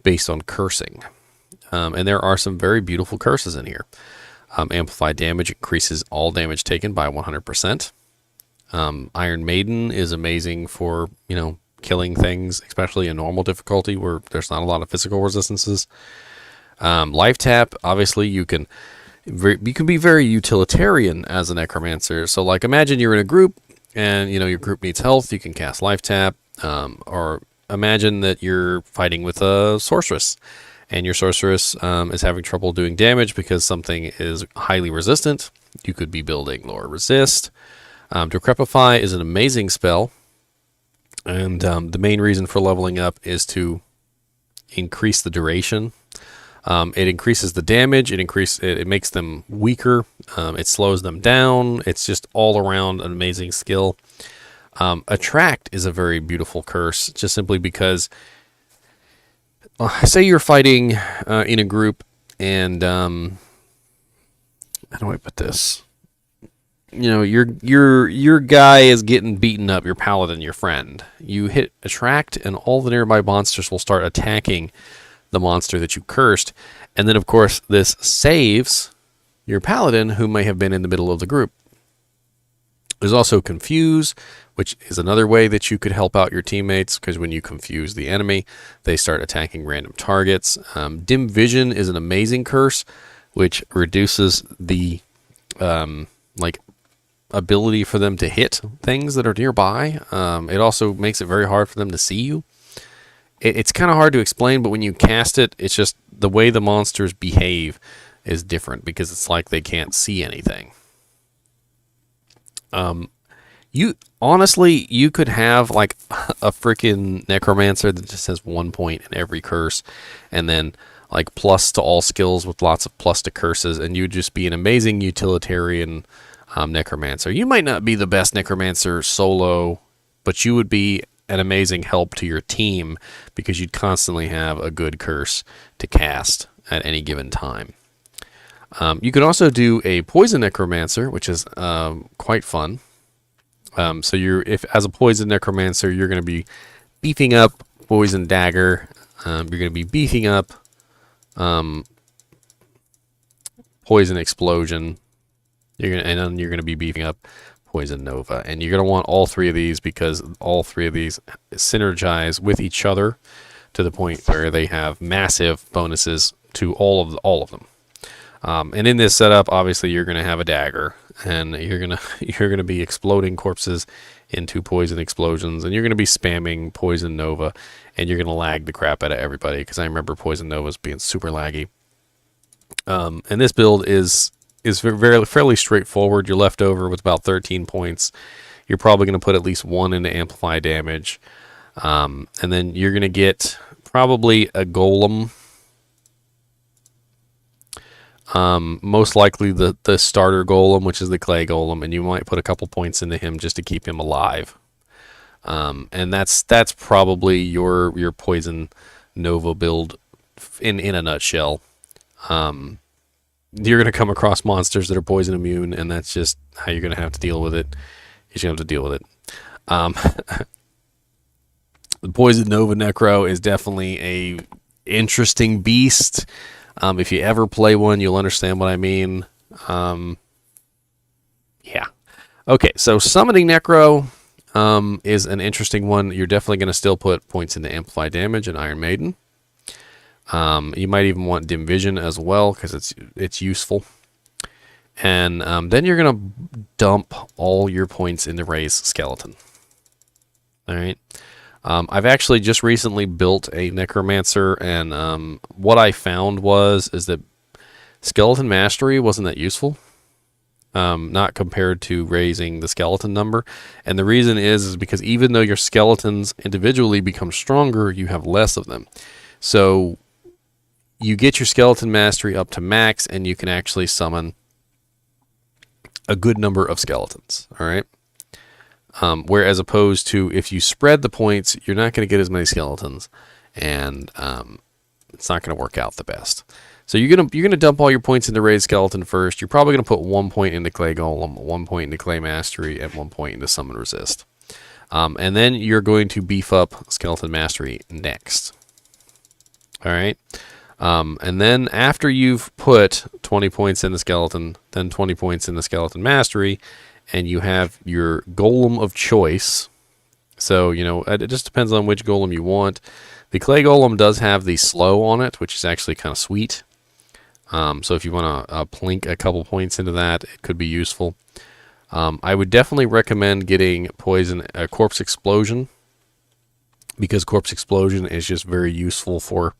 based on cursing. And there are some very beautiful curses in here. Amplified damage increases all damage taken by 100%. Iron Maiden is amazing for, you know, killing things, especially in normal difficulty where there's not a lot of physical resistances. Life Tap, obviously you can be very utilitarian as a Necromancer. So like, imagine you're in a group and, you know, your group needs health. You can cast Life Tap, or imagine that you're fighting with a Sorceress, and your Sorceress is having trouble doing damage because something is highly resistant. You could be building Lower Resist. Decrepify is an amazing spell, and the main reason for leveling up is to increase the duration. It increases the damage. It makes them weaker. It slows them down. It's just all around an amazing skill. Attract is a very beautiful curse, just simply because, say you're fighting in a group, and how do I put this? You know, your guy is getting beaten up. Your Paladin, your friend. You hit Attract, and all the nearby monsters will start attacking the monster that you cursed. And then, of course, this saves your Paladin, who may have been in the middle of the group. There's also Confuse, which is another way that you could help out your teammates, because when you confuse the enemy, they start attacking random targets. Dim Vision is an amazing curse, which reduces the ability for them to hit things that are nearby. It also makes it very hard for them to see you. It's kind of hard to explain, but when you cast it, it's just the way the monsters behave is different, because it's like they can't see anything. You honestly, you could have like a freaking Necromancer that just has 1 point in every curse, and then like plus to all skills with lots of plus to curses, and you'd just be an amazing utilitarian Necromancer. You might not be the best Necromancer solo, but you would be an amazing help to your team, because you'd constantly have a good curse to cast at any given time. You can also do a Poison Necromancer, which is quite fun. So if as a Poison Necromancer, you're going to be beefing up Poison Dagger. You're going to be beefing up Poison Explosion. And then you're going to be beefing up Poison Nova. And you're going to want all three of these, because all three of these synergize with each other to the point where they have massive bonuses to all of them. And in this setup, obviously, you're going to have a dagger, and you're gonna be exploding corpses into poison explosions, and you're going to be spamming Poison Nova, and you're going to lag the crap out of everybody, because I remember Poison Novas being super laggy. And this build is fairly straightforward. You're left over with about 13 points. You're probably going to put at least 1 into amplify damage, and then you're going to get probably a Golem. Most likely the starter Golem, which is the clay Golem, and you might put a couple points into him just to keep him alive. And that's probably your Poison Nova build in a nutshell. You're going to come across monsters that are poison immune, and that's just how you're going to have to deal with it. You're just going to have to deal with it. The Poison Nova Necro is definitely a interesting beast. If you ever play one, you'll understand what I mean. Yeah. Okay, so Summoning Necro is an interesting one. You're definitely going to still put points into Amplify Damage and Iron Maiden. You might even want Dim Vision as well, because it's useful. And then you're going to dump all your points into Raise Skeleton. All right. I've actually just recently built a Necromancer, and what I found is that Skeleton Mastery wasn't that useful, not compared to raising the skeleton number. And the reason is because even though your skeletons individually become stronger, you have less of them. So you get your Skeleton Mastery up to max, and you can actually summon a good number of skeletons, all right? Whereas opposed to if you spread the points, you're not going to get as many skeletons, and it's not going to work out the best. So you're gonna dump all your points into Raised Skeleton first. You're probably going to put 1 point into Clay Golem, 1 point into Clay Mastery, and 1 point into Summon Resist. And then you're going to beef up Skeleton Mastery next. All right. And then after you've put 20 points in the Skeleton, then 20 points in the Skeleton Mastery, and you have your Golem of choice. So, it just depends on which Golem you want. The Clay Golem does have the slow on it, which is actually kind of sweet. So if you want to plink a couple points into that, it could be useful. I would definitely recommend getting Corpse Explosion, because Corpse Explosion is just very useful for...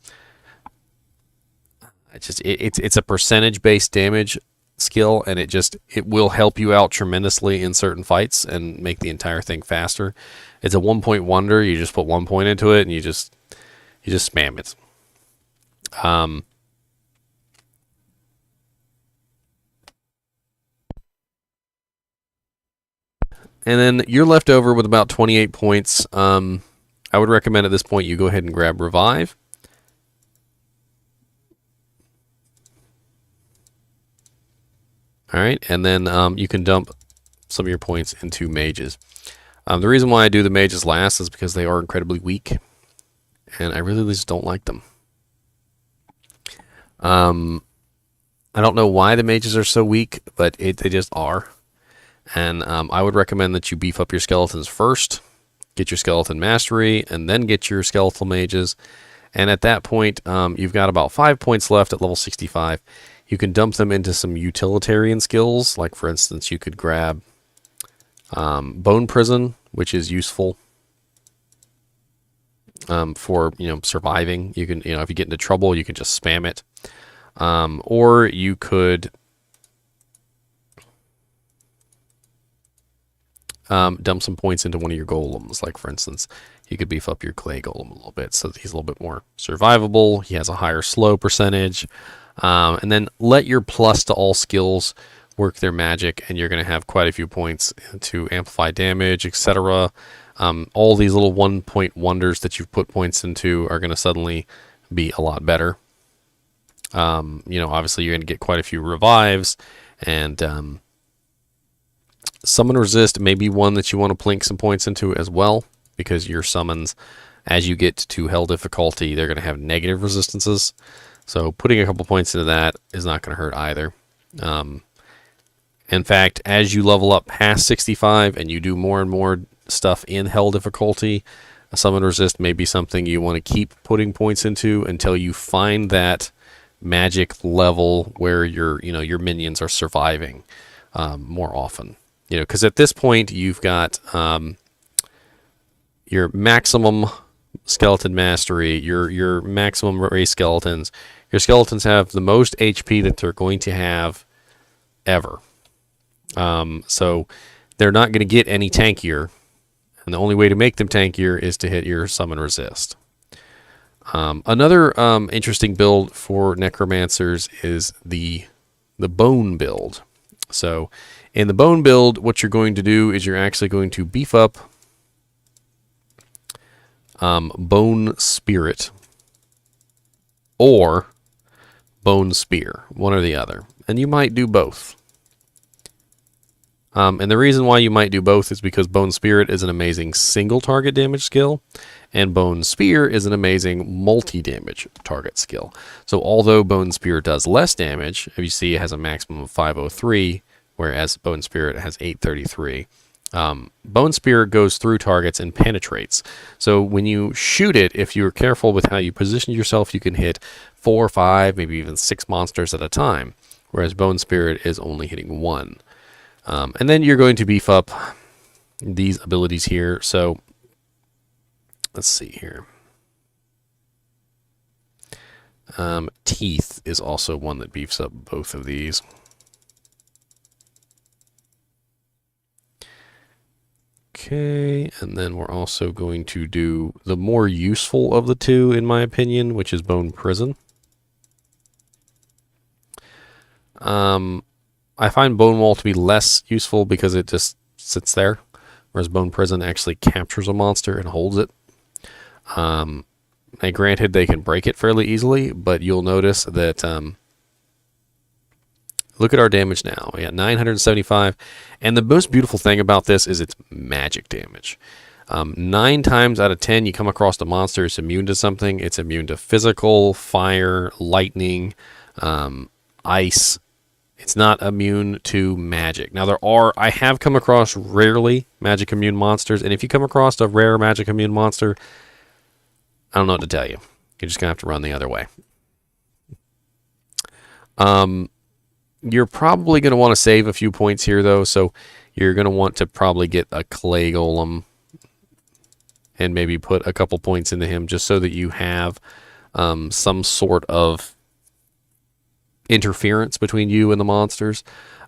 It's a percentage-based damage skill, and it will help you out tremendously in certain fights and make the entire thing faster. It's a 1-point wonder. You just put 1 point into it, and you just spam it. And then you're left over with about 28 points. I would recommend at this point you go ahead and grab Revive. All right, and then you can dump some of your points into mages. The reason why I do the mages last is because they are incredibly weak, and I really just don't like them. I don't know why the mages are so weak, but they just are. And I would recommend that you beef up your skeletons first, get your skeleton mastery, and then get your skeletal mages. And at that point, you've got about 5 points left at level 65. You can dump them into some utilitarian skills, like for instance, you could grab Bone Prison, which is useful for surviving. You can if you get into trouble, you can just spam it, or you could dump some points into one of your golems. Like for instance, you could beef up your clay golem a little bit so that he's a little bit more survivable. He has a higher slow percentage, and then let your plus to all skills work their magic, and you're going to have quite a few points to amplify damage, etc. All these little 1-point wonders that you've put points into are going to suddenly be a lot better. Obviously you're going to get quite a few revives, and summon resist may be one that you want to plink some points into as well, because your summons, as you get to hell difficulty, they're going to have negative resistances. So putting a couple points into that is not going to hurt either. In fact, as you level up past 65 and you do more and more stuff in hell difficulty, a summon resist may be something you want to keep putting points into until you find that magic level where your minions are surviving more often. Because at this point you've got your maximum skeleton mastery, your maximum race skeletons. Your skeletons have the most HP that they're going to have ever. So they're not going to get any tankier, and the only way to make them tankier is to hit your summon resist. Another interesting build for necromancers is the bone build. So in the bone build, what you're going to do is you're actually going to beef up bone spirit or bone spear, one or the other, and you might do both. And the reason why you might do both is because Bone Spirit is an amazing single target damage skill, and Bone Spear is an amazing multi-damage target skill. So although Bone Spear does less damage, if you see it has a maximum of 503, whereas Bone Spirit has 833. Bone Spear goes through targets and penetrates. So when you shoot it, if you're careful with how you position yourself, you can hit 4, 5, maybe even 6 monsters at a time, whereas Bone Spirit is only hitting 1. And then you're going to beef up these abilities here. So let's see here. Teeth is also one that beefs up both of these. Okay, and then we're also going to do the more useful of the two, in my opinion, which is Bone Prison. I find Bone Wall to be less useful because it just sits there, whereas Bone Prison actually captures a monster and holds it. And granted, they can break it fairly easily, but you'll notice that, look at our damage now. We got 975, and the most beautiful thing about this is its magic damage. 9 times out of 10, you come across a monster that's immune to something. It's immune to physical, fire, lightning, ice. It's not immune to magic. Now I have come across rarely magic immune monsters, and if you come across a rare magic immune monster, I don't know what to tell you. You're just going to have to run the other way. You're probably going to want to save a few points here, though, so you're going to want to probably get a clay golem and maybe put a couple points into him just so that you have some sort of interference between you and the monsters.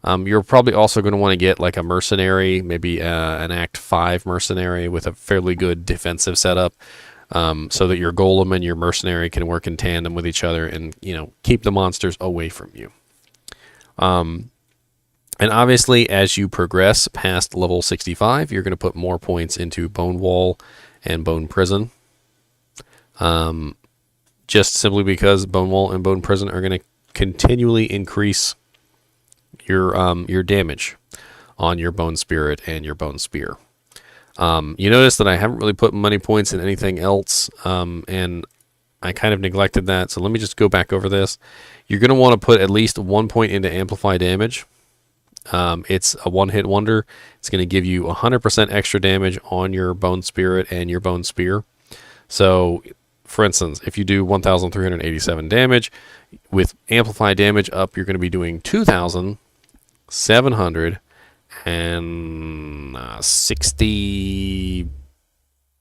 You're probably also going to want to get like a mercenary, maybe an Act 5 mercenary with a fairly good defensive setup, so that your golem and your mercenary can work in tandem with each other and keep the monsters away from you. And obviously, as you progress past level 65, you're going to put more points into Bone Wall and Bone Prison. Just simply because Bone Wall and Bone Prison are going to continually increase your damage on your Bone Spirit and your Bone Spear. You notice that I haven't really put many points in anything else, and I kind of neglected that, so let me just go back over this. You're going to want to put at least 1 point into amplify damage. It's a one-hit wonder. It's going to give you 100% extra damage on your Bone Spirit and your Bone Spear. So, for instance, if you do 1,387 damage, with amplify damage up, you're going to be doing 2,760,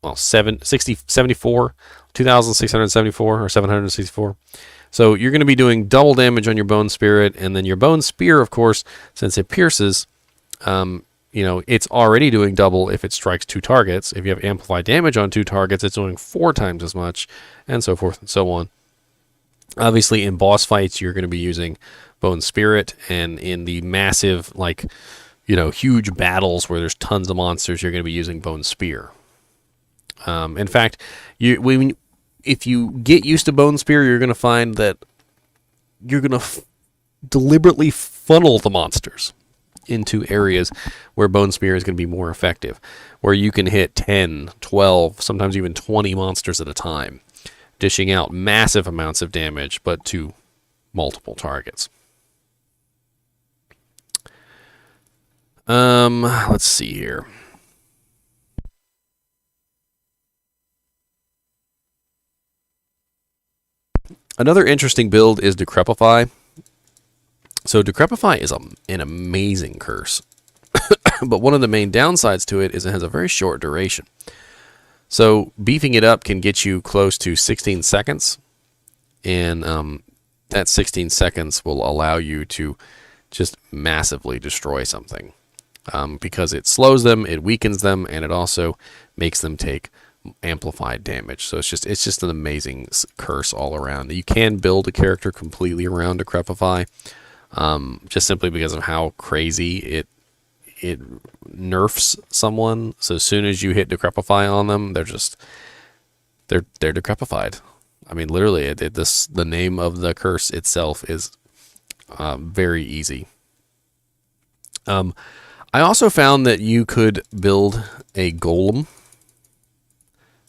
well, 74, 2,674 or 764. So you're going to be doing double damage on your Bone Spirit, and then your Bone Spear, of course, since it pierces, it's already doing double if it strikes 2 targets. If you have amplified damage on 2 targets, it's doing 4 times as much, and so forth and so on. Obviously, in boss fights, you're going to be using Bone Spirit, and in the massive, huge battles where there's tons of monsters, you're going to be using Bone Spear. In fact, if you get used to Bone Spear, you're going to find that you're going to deliberately funnel the monsters into areas where Bone Spear is going to be more effective, where you can hit 10, 12, sometimes even 20 monsters at a time, dishing out massive amounts of damage, but to multiple targets. Let's see here. Another interesting build is Decrepify. So Decrepify is an amazing curse, but one of the main downsides to it is it has a very short duration. So beefing it up can get you close to 16 seconds, and that 16 seconds will allow you to just massively destroy something, because it slows them, it weakens them, and it also makes them take amplified damage. So it's just an amazing curse all around. You can build a character completely around Decrepify, just simply because of how crazy it nerfs someone. So as soon as you hit Decrepify on them, they're decrepified. I mean, literally, the name of the curse itself is very easy. I also found that you could build a golem.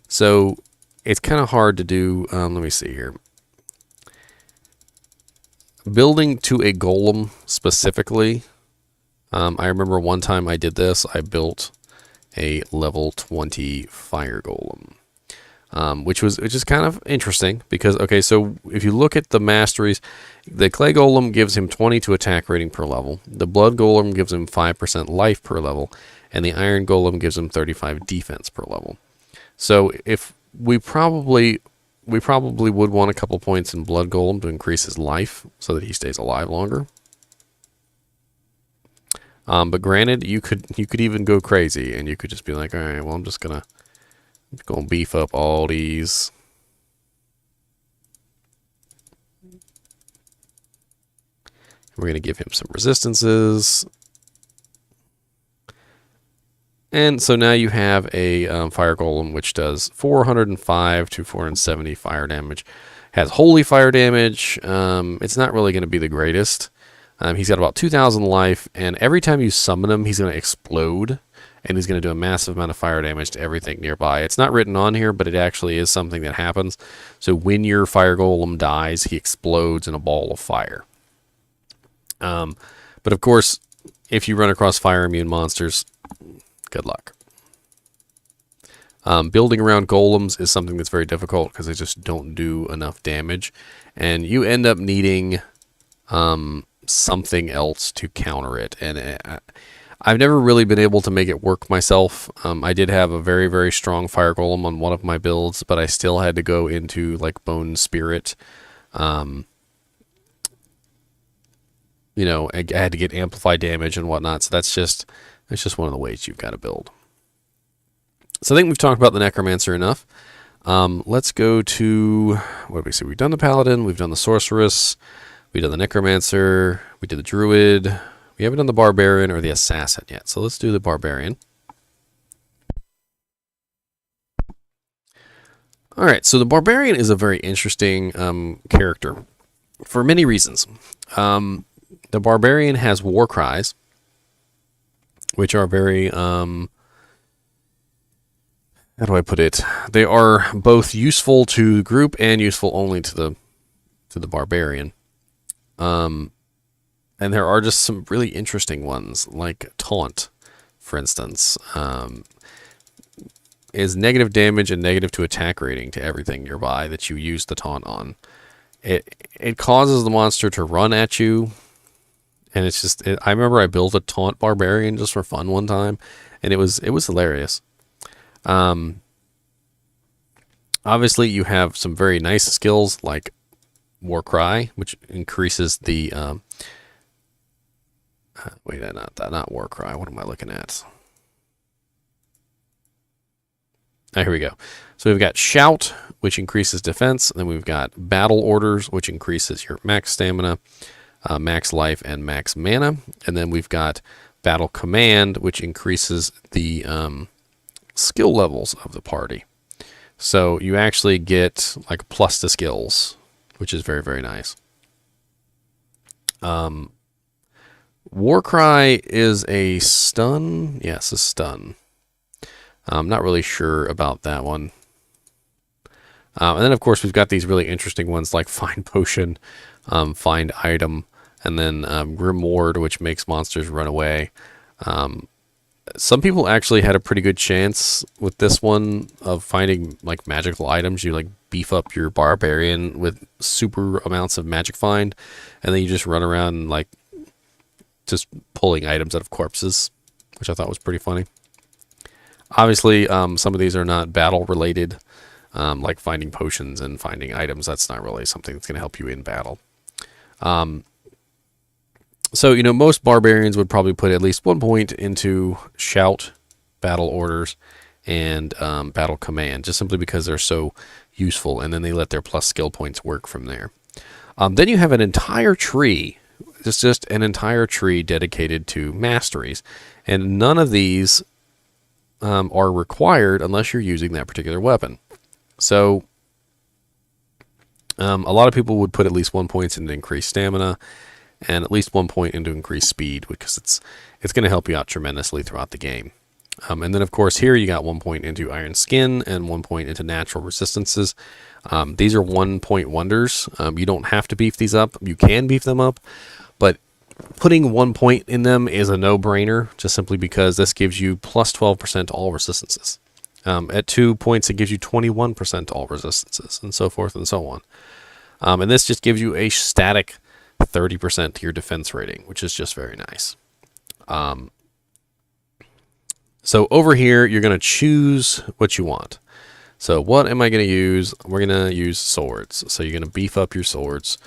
So it's kind of hard to do. Let me see here. Building to a golem specifically. I remember one time I did this. I built a level 20 fire golem, which is kind of interesting because, okay, so if you look at the masteries, the clay golem gives him 22 attack rating per level. The blood golem gives him 5% life per level, and the iron golem gives him 35 defense per level. So if we probably would want a couple points in blood golem to increase his life so that he stays alive longer. But granted, you could even go crazy and you could just be like, all right, well, I'm just gonna beef up all these. We're gonna give him some resistances. And so now you have a fire golem which does 405 to 470 fire damage. Has holy fire damage. It's not really going to be the greatest. He's got about 2,000 life, and every time you summon him, he's going to explode, and he's going to do a massive amount of fire damage to everything nearby. It's not written on here, but it actually is something that happens. So when your fire golem dies, he explodes in a ball of fire. But of course, if you run across fire immune monsters, good luck. Building around golems is something that's very difficult because they just don't do enough damage, and you end up needing something else to counter it. And I've never really been able to make it work myself. I did have a very, very strong fire golem on one of my builds, but I still had to go into like Bone Spirit. I had to get amplified damage and whatnot. So that's just one of the ways you've got to build. So I think we've talked about the Necromancer enough. Let's go to, what did we see? We've done the Paladin, we've done the Sorceress, we've done the Necromancer, we did the Druid. We haven't done the Barbarian or the Assassin yet. So let's do the Barbarian. All right, so the Barbarian is a very interesting character for many reasons. The Barbarian has war cries, which are very how do I put it? They are both useful to the group and useful only to the barbarian. And there are just some really interesting ones, like Taunt, for instance, is negative damage and negative to attack rating to everything nearby that you use the taunt on. It causes the monster to run at you, and it's just. I remember I built a taunt barbarian just for fun one time, and it was hilarious. Obviously, you have some very nice skills like War Cry, which increases the. Wait, not War Cry. What am I looking at? Here we go. So we've got Shout, which increases defense. And then we've got Battle Orders, which increases your max stamina, max life, and max mana. And then we've got Battle Command, which increases the skill levels of the party. So you actually get like plus to skills, which is very, very nice. Warcry is a stun. Yes, a stun. I'm not really sure about that one. And then, of course, we've got these really interesting ones like Find Potion, Find Item, and then Grimoire, which makes monsters run away. Some people actually had a pretty good chance with this one of finding like magical items. You like beef up your barbarian with super amounts of magic find, and then you just run around like just pulling items out of corpses, which I thought was pretty funny. Obviously, some of these are not battle related, like finding potions and finding items. That's not really something that's going to help you in battle. So, you know, most barbarians would probably put at least 1 point into Shout, Battle Orders, and Battle Command, just simply because they're so useful, and then they let their plus skill points work from there. Then you have an entire tree. It's just an entire tree dedicated to Masteries, and none of these are required unless you're using that particular weapon. So a lot of people would put at least 1 point into increased stamina and at least 1 point into increased speed, because it's going to help you out tremendously throughout the game. And then, of course, here you got 1 point into Iron Skin and 1 point into Natural Resistances. These are 1 point wonders. You don't have to beef these up. You can beef them up, but putting 1 point in them is a no-brainer, just simply because this gives you plus 12% to all resistances. At 2 points, it gives you 21% to all resistances, and so forth and so on. And this just gives you a static 30% to your defense rating, which is just very nice. So over here, you're going to choose what you want. So what am I going to use? We're going to use swords. So you're going to beef up your swords.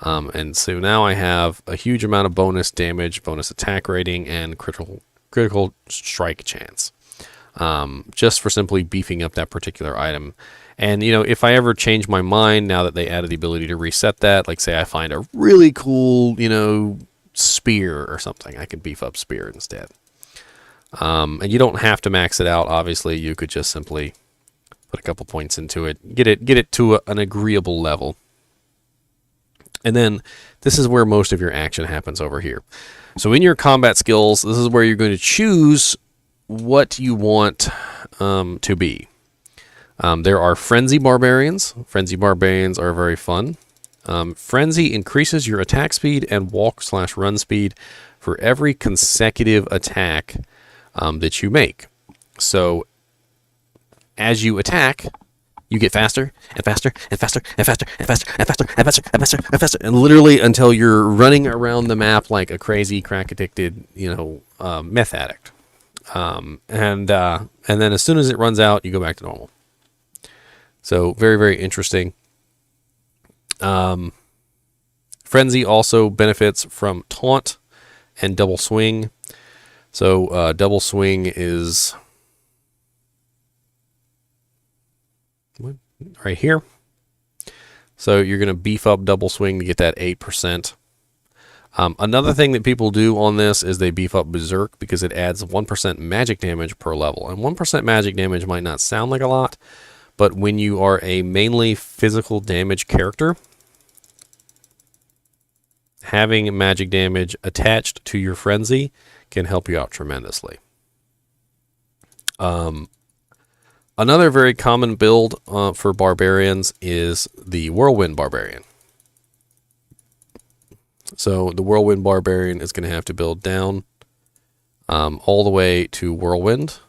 And so now I have a huge amount of bonus damage, bonus attack rating, and critical strike chance. Just for simply beefing up that particular item. And, you know, if I ever change my mind now that they added the ability to reset that, like say I find a really cool, you know, spear or something, I can beef up spear instead. And you don't have to max it out. Obviously, you could just simply put a couple points into it, get it to an agreeable level. And then this is where most of your action happens over here. So in your combat skills, this is where you're going to choose what you want to be. There are Frenzy Barbarians. Frenzy Barbarians are very fun. Frenzy increases your attack speed and walk/run speed for every consecutive attack that you make. So as you attack, you get faster and faster and faster and faster and faster and faster and faster and faster and faster, and literally until you're running around the map like a crazy crack addicted, you know, meth addict. And then as soon as it runs out, you go back to normal. So very, very interesting. Frenzy also benefits from Taunt and Double Swing. So Double Swing is right here. So you're going to beef up Double Swing to get that 8%. Another thing that people do on this is they beef up Berserk because it adds 1% magic damage per level. And 1% magic damage might not sound like a lot, but when you are a mainly physical damage character, having magic damage attached to your frenzy can help you out tremendously. Another very common build for barbarians is the Whirlwind Barbarian. So the Whirlwind Barbarian is going to have to build down all the way to Whirlwind.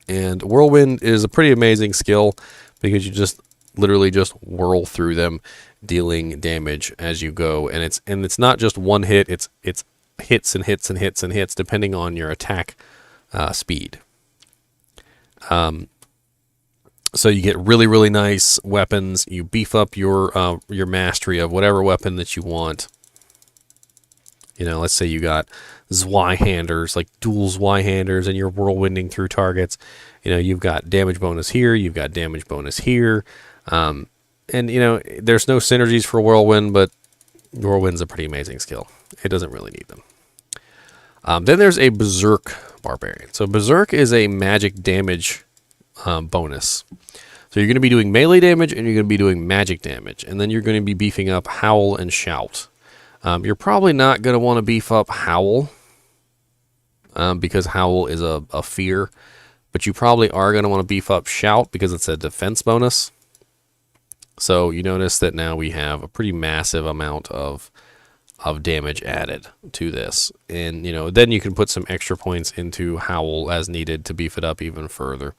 And Whirlwind is a pretty amazing skill because you just literally just whirl through them, dealing damage as you go. And it's not just one hit, it's hits and hits and hits and hits depending on your attack speed. So you get really, really nice weapons. You beef up your mastery of whatever weapon that you want. You know, let's say you got Zweihanders, like dual Zweihanders, and you're whirlwinding through targets. You know, you've got damage bonus here, you've got damage bonus here. And, you know, there's no synergies for Whirlwind, but Whirlwind's a pretty amazing skill. It doesn't really need them. Then there's a Berserk Barbarian. So Berserk is a magic damage bonus. So you're going to be doing melee damage and you're going to be doing magic damage. And then you're going to be beefing up Howl and Shout. You're probably not going to want to beef up Howl because Howl is a fear. But you probably are going to want to beef up Shout because it's a defense bonus. So you notice that now we have a pretty massive amount of damage added to this. And, you know, then you can put some extra points into Howl as needed to beef it up even further.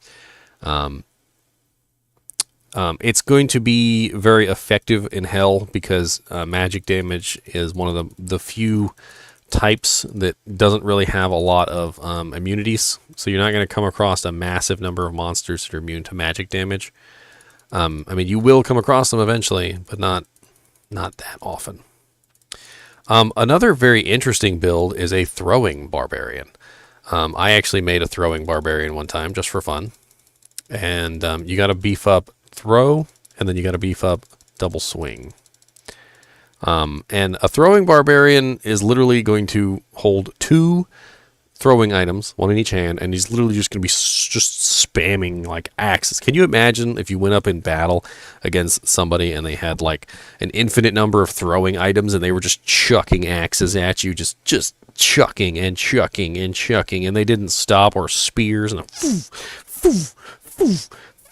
It's going to be very effective in Hell because magic damage is one of the few types that doesn't really have a lot of immunities. So you're not going to come across a massive number of monsters that are immune to magic damage. I mean, you will come across them eventually, but not that often. Another very interesting build is a Throwing Barbarian. I actually made a Throwing Barbarian one time just for fun. And you got to beef up Throw, and then you got to beef up Double Swing. And a Throwing Barbarian is literally going to hold 2 throwing items, one in each hand, and he's literally just going to be just spamming like axes. Can you imagine if you went up in battle against somebody and they had like an infinite number of throwing items and they were just chucking axes at you, just chucking and chucking and chucking, and they didn't stop, or spears, and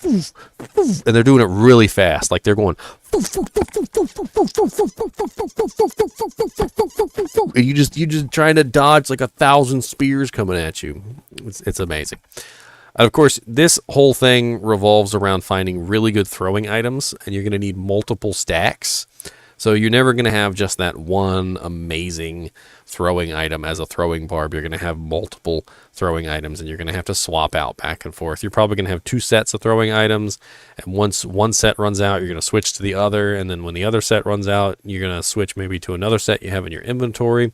and they're doing it really fast, like they're going, and you just trying to dodge like 1,000 spears coming at you. It's amazing. And of course, this whole thing revolves around finding really good throwing items, and you're going to need multiple stacks. So you're never going to have just that one amazing throwing item as a throwing barb. You're going to have multiple throwing items, and you're going to have to swap out back and forth. You're probably going to have 2 sets of throwing items, and once one set runs out, you're going to switch to the other, and then when the other set runs out, you're going to switch maybe to another set you have in your inventory,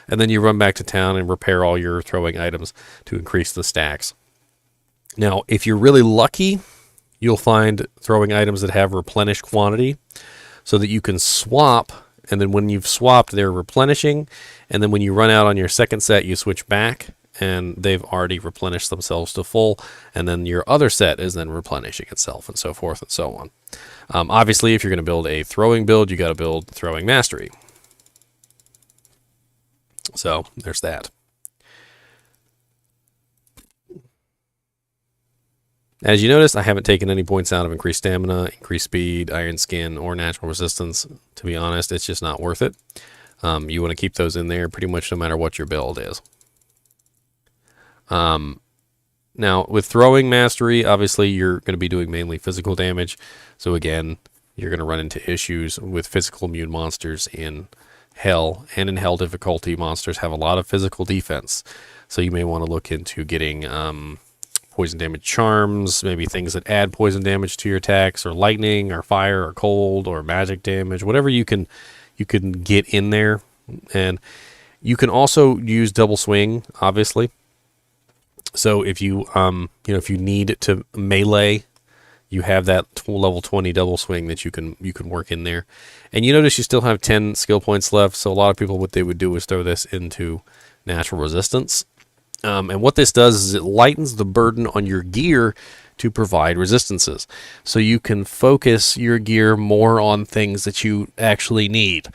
and then you run back to town and repair all your throwing items to increase the stacks. Now, if you're really lucky, you'll find throwing items that have replenished quantity, so that you can swap, and then when you've swapped, they're replenishing, and then when you run out on your second set, you switch back, and they've already replenished themselves to full, and then your other set is then replenishing itself, and so forth and so on. Obviously, if you're going to build a throwing build, you got to build Throwing Mastery. So, there's that. As you notice, I haven't taken any points out of increased stamina, increased speed, iron skin, or natural resistance. To be honest, it's just not worth it. You want to keep those in there pretty much no matter what your build is. Now, with Throwing Mastery, obviously you're going to be doing mainly physical damage. So again, you're going to run into issues with physical immune monsters in Hell. And in Hell difficulty, monsters have a lot of physical defense. So you may want to look into getting poison damage charms, maybe things that add poison damage to your attacks, or lightning, or fire, or cold, or magic damage, whatever you can get in there. And you can also use Double Swing, obviously. So if you if you need to melee, you have that level 20 Double Swing that you can work in there. And you notice you still have 10 skill points left. So a lot of people, what they would do is throw this into natural resistance. And what this does is it lightens the burden on your gear to provide resistances. So you can focus your gear more on things that you actually need,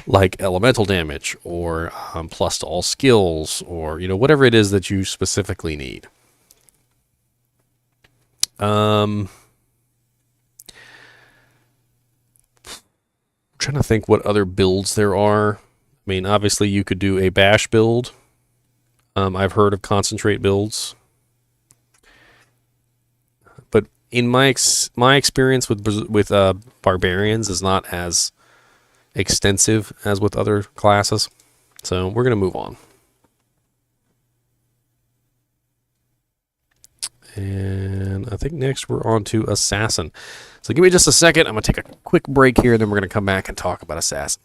like elemental damage, or plus to all skills, or whatever it is that you specifically need. I'm trying to think what other builds there are. I mean, obviously you could do a bash build. I've heard of concentrate builds, but in my experience with barbarians is not as extensive as with other classes. So we're gonna move on. And I think next we're on to Assassin. So give me just a second. I'm going to take a quick break here, then we're going to come back and talk about Assassin.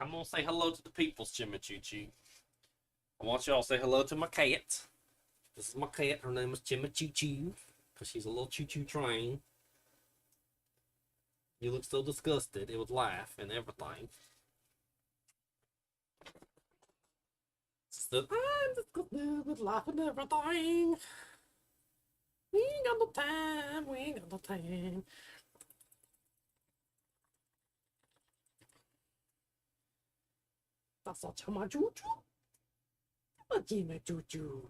Come on, say hello to the people's Chimichurri. I want y'all to say hello to my cat. This is my cat. Her name is Chimichurri because she's a little choo-choo train. You look so disgusted. It would laugh and everything. I'm disgusted with laugh and everything. We ain't got no time. We ain't got no time. That's a choo-choo. A choo-choo.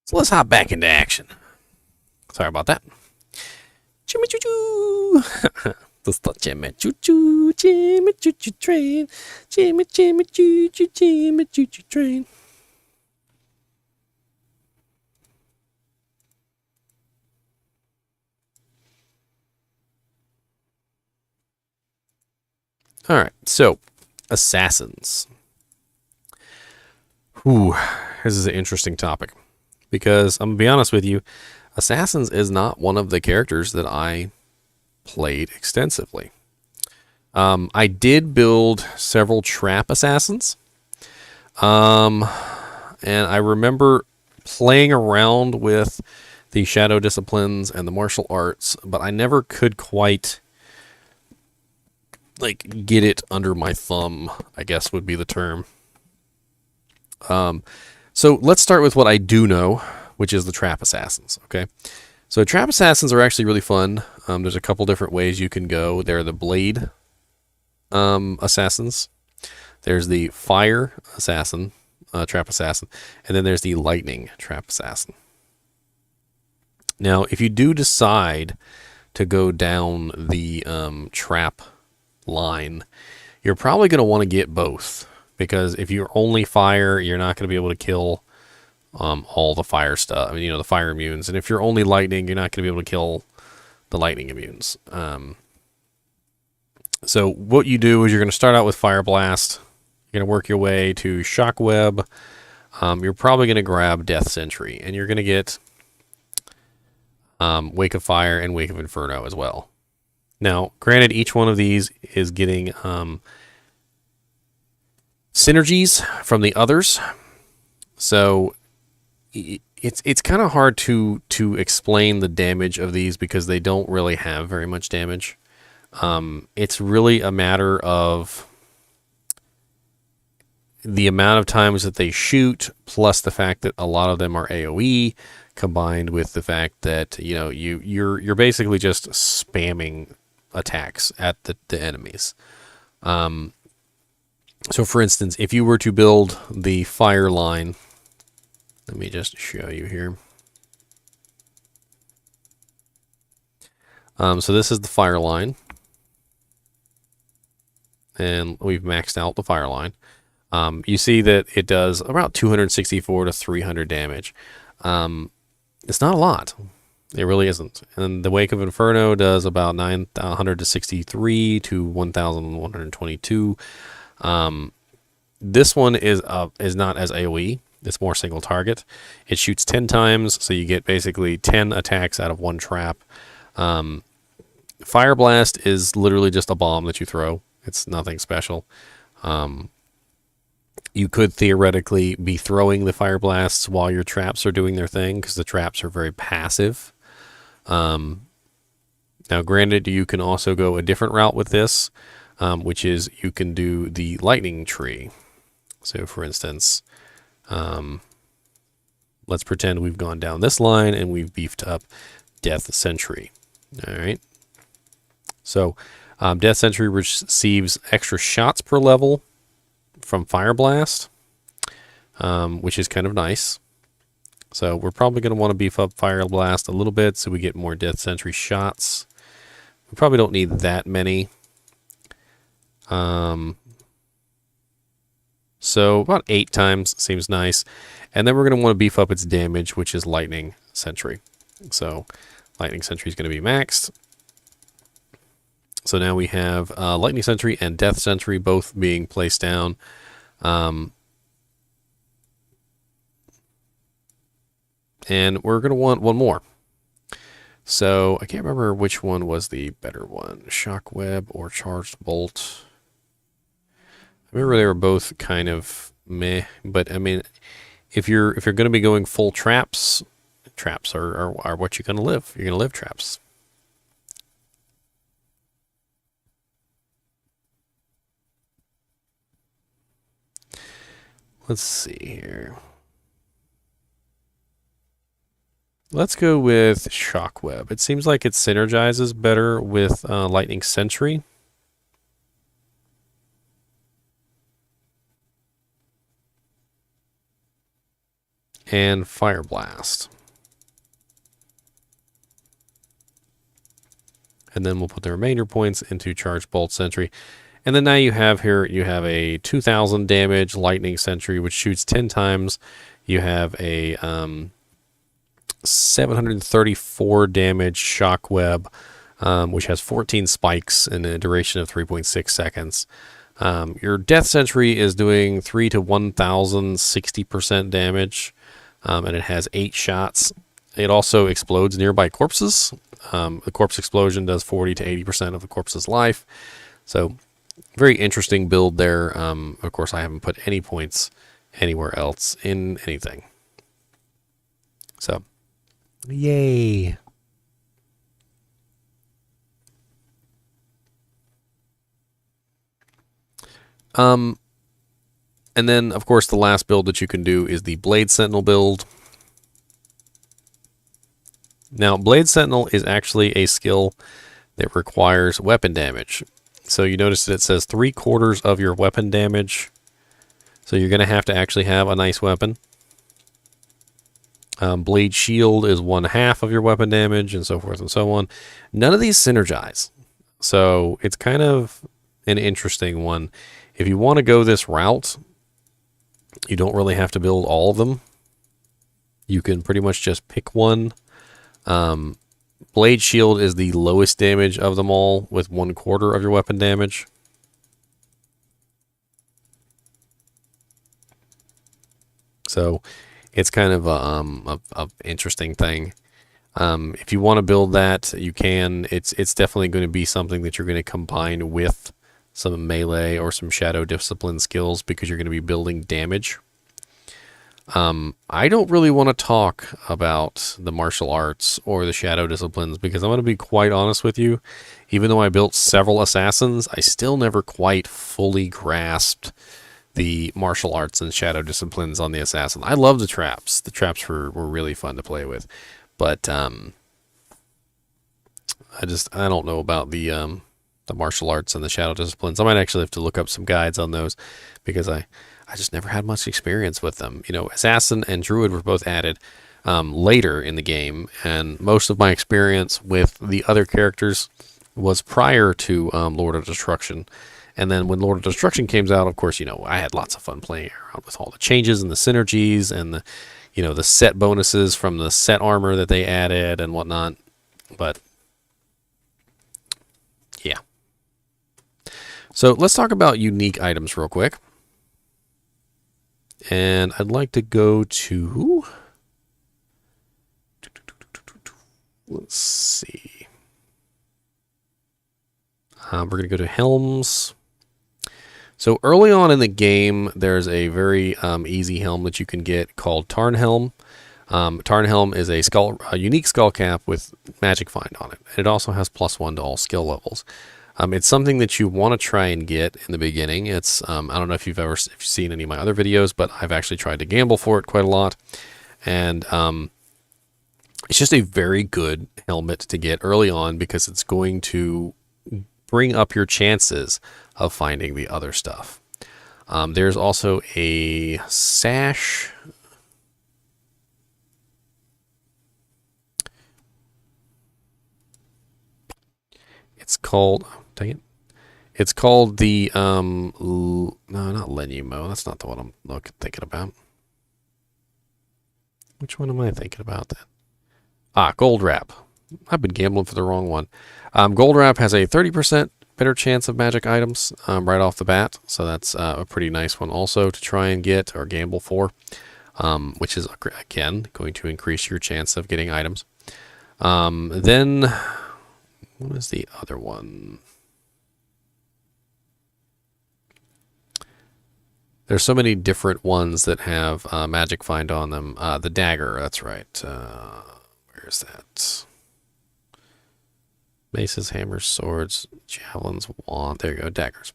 So let's hop back into action. Sorry about that. Jimmy choo choo. This the Jimmy choo choo, Jimmy choo choo train, Jimmy choo choo, Jimmy choo choo train. All right, so assassins. Ooh, this is an interesting topic because I'm gonna be honest with you, assassins is not one of the characters that I played extensively. I did build several trap assassins, and I remember playing around with the shadow disciplines and the martial arts, but I never could quite like get it under my thumb, I guess would be the term. So let's start with what I do know, which is the trap assassins. Okay, so trap assassins are actually really fun. There's a couple different ways you can go. There are the blade assassins. There's the fire assassin, trap assassin, and then there's the lightning trap assassin. Now, if you do decide to go down the trap line, you're probably going to want to get both, because if you're only fire, you're not going to be able to kill all the fire stuff. I mean, you know, the fire immunes, and if you're only lightning, you're not going to be able to kill the lightning immunes. So what you do is you're going to start out with Fire Blast. You're going to work your way to Shockweb. You're probably going to grab Death Sentry, and you're going to get Wake of Fire and Wake of Inferno as well. Now, granted, each one of these is getting synergies from the others, so it's kind of hard to explain the damage of these because they don't really have very much damage. It's really a matter of the amount of times that they shoot, plus the fact that a lot of them are AoE, combined with the fact that you're basically just spamming attacks at the enemies. So for instance, if you were to build the fire line, let me just show you here. So this is the fire line, and we've maxed out the fire line. You see that it does about 264 to 300 damage. It's not a lot. It really isn't. And the Wake of Inferno does about 963 to 1,122. This one is not as AoE. It's more single target. It shoots 10 times, so you get basically 10 attacks out of one trap. Fire Blast is literally just a bomb that you throw. It's nothing special. You could theoretically be throwing the fire blasts while your traps are doing their thing, because the traps are very passive. Now, granted, you can also go a different route with this, which is you can do the lightning tree. So, for instance, let's pretend we've gone down this line and we've beefed up Death Sentry. All right. So, Death Sentry receives extra shots per level from Fire Blast, which is kind of nice. So we're probably going to want to beef up Fire Blast a little bit so we get more Death Sentry shots. We probably don't need that many. So about 8 times seems nice. And then we're going to want to beef up its damage, which is Lightning Sentry. So Lightning Sentry is going to be maxed. So now we have Lightning Sentry and Death Sentry both being placed down. And we're going to want one more. So I can't remember which one was the better one, Shockweb or Charged Bolt. I remember they were both kind of meh, but I mean, if you're going to be going full traps, traps are what you're going to live. You're going to live traps. Let's see here. Let's go with Shockweb. It seems like it synergizes better with Lightning Sentry. And Fire Blast. And then we'll put the remainder points into Charged Bolt Sentry. And then now you have a 2,000 damage Lightning Sentry, which shoots 10 times. You have a 734 damage Shockweb, which has 14 spikes and a duration of 3.6 seconds. Your Death Sentry is doing 3 to 1,060% damage, and it has 8 shots. It also explodes nearby corpses. The corpse explosion does 40 to 80% of the corpse's life. So very interesting build there. Of course, I haven't put any points anywhere else in anything. So, yay. And then, of course, the last build that you can do is the Blade Sentinel build. Now, Blade Sentinel is actually a skill that requires weapon damage. So you notice that it says 3/4 of your weapon damage. So you're going to have to actually have a nice weapon. Blade Shield is 1/2 of your weapon damage, and so forth and so on. None of these synergize. So it's kind of an interesting one. If you want to go this route, you don't really have to build all of them. You can pretty much just pick one. Blade Shield is the lowest damage of them all, with 1/4 of your weapon damage. So it's kind of a interesting thing. If you want to build that, you can. It's definitely going to be something that you're going to combine with some melee or some shadow discipline skills because you're going to be building damage. I don't really want to talk about the martial arts or the shadow disciplines because I'm going to be quite honest with you. Even though I built several assassins, I still never quite fully grasped the martial arts and shadow disciplines on the assassin. I love the traps. The traps were really fun to play with. But I don't know about the martial arts and the shadow disciplines. I might actually have to look up some guides on those because I just never had much experience with them. You know, Assassin and Druid were both added later in the game, and most of my experience with the other characters was prior to Lord of Destruction. And then when Lord of Destruction came out, of course, you know, I had lots of fun playing around with all the changes and the synergies and the, you know, the set bonuses from the set armor that they added and whatnot. But yeah. So let's talk about unique items real quick. And I'd like to go to, let's see. We're going to go to Helms. So early on in the game, there's a very easy helm that you can get called Tarnhelm. Tarnhelm is a unique skull cap with Magic Find on it. It also has +1 to all skill levels. It's something that you want to try and get in the beginning. It's I don't know if you've seen any of my other videos, but I've actually tried to gamble for it quite a lot. And it's just a very good helmet to get early on because it's going to bring up your chances of finding the other stuff. There's also a sash. It's called, dang it. It's called the, no, not Lenumo. That's not the one I'm thinking about. Which one am I thinking about then? Gold Wrap. I've been gambling for the wrong one. Gold Wrap has a 30% better chance of magic items right off the bat. So that's a pretty nice one also to try and get or gamble for, which is, again, going to increase your chance of getting items. Then, what is the other one? There's so many different ones that have Magic Find on them. The Dagger, that's right. Where's that? Maces, hammers, swords, javelins, wand. There you go, daggers.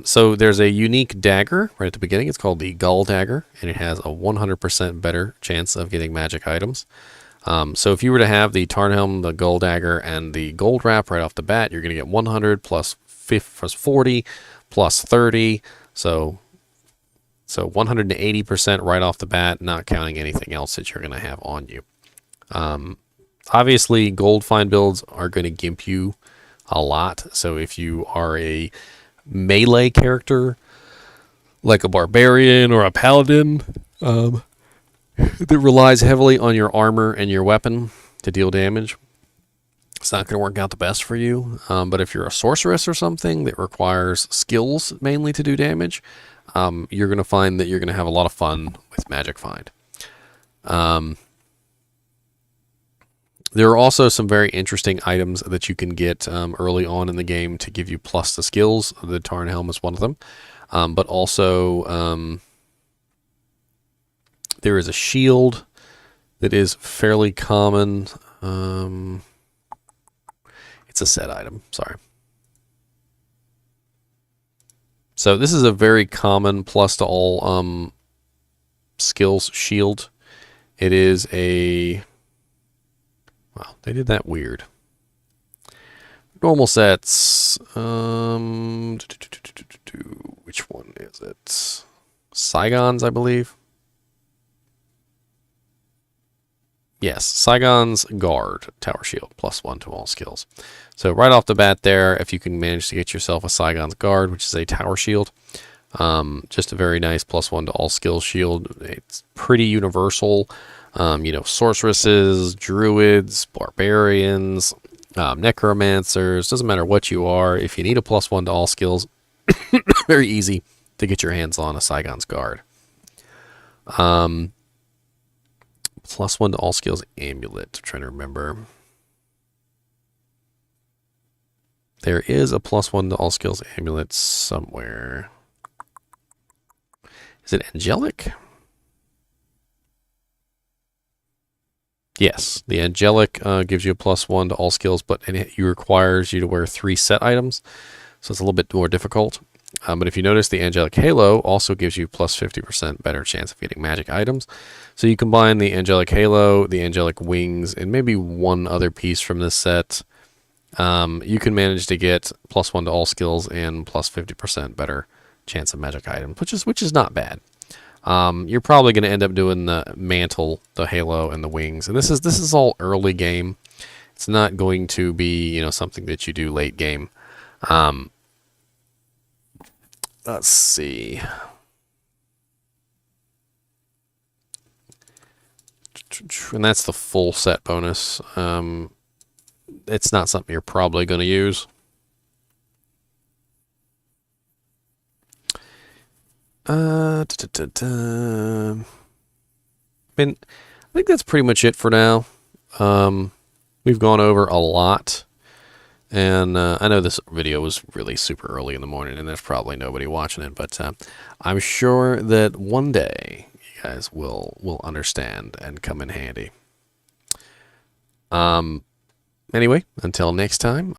So there's a unique dagger right at the beginning. It's called the Gull Dagger, and it has a 100% better chance of getting magic items. So if you were to have the Tarnhelm, the Gull Dagger, and the Gold Wrap right off the bat, you're going to get 100 plus 40 plus 30. So 180% right off the bat, not counting anything else that you're going to have on you. Obviously, gold find builds are going to gimp you a lot. So if you are a melee character, like a Barbarian or a Paladin, that relies heavily on your armor and your weapon to deal damage, it's not going to work out the best for you. But if you're a Sorceress or something that requires skills mainly to do damage, you're going to find that you're going to have a lot of fun with Magic Find. There are also some very interesting items that you can get early on in the game to give you plus the skills. The Tarnhelm is one of them. But also, there is a shield that is fairly common. It's a set item, sorry. So this is a very common plus to all skills shield. It is a... Wow, they did that weird. Normal sets. Which one is it? Saigon's, I believe. Yes, Saigon's Guard, Tower Shield, +1 to all skills. So right off the bat there, if you can manage to get yourself a Saigon's Guard, which is a Tower Shield, just a very nice +1 to all skills shield. It's pretty universal. You know, sorceresses, druids, barbarians, necromancers, doesn't matter what you are. If you need a +1 to all skills, very easy to get your hands on a Saigon's Guard. +1 to all skills amulet. I'm trying to remember. There is a +1 to all skills amulet somewhere. Is it angelic? Yes, the angelic gives you a +1 to all skills, but it requires you to wear 3 set items, so it's a little bit more difficult. But if you notice, the angelic halo also gives you plus 50% better chance of getting magic items. So you combine the angelic halo, the angelic wings, and maybe one other piece from this set. You can manage to get +1 to all skills and plus 50% better chance of magic items, which is not bad. You're probably going to end up doing the mantle, the halo, and the wings. And this is all early game. It's not going to be something that you do late game. Let's see. And that's the full set bonus. It's not something you're probably going to use. I mean, I think that's pretty much it for now. We've gone over a lot. And I know this video was really super early in the morning, and there's probably nobody watching it, but I'm sure that one day you guys will understand and come in handy. Anyway, until next time,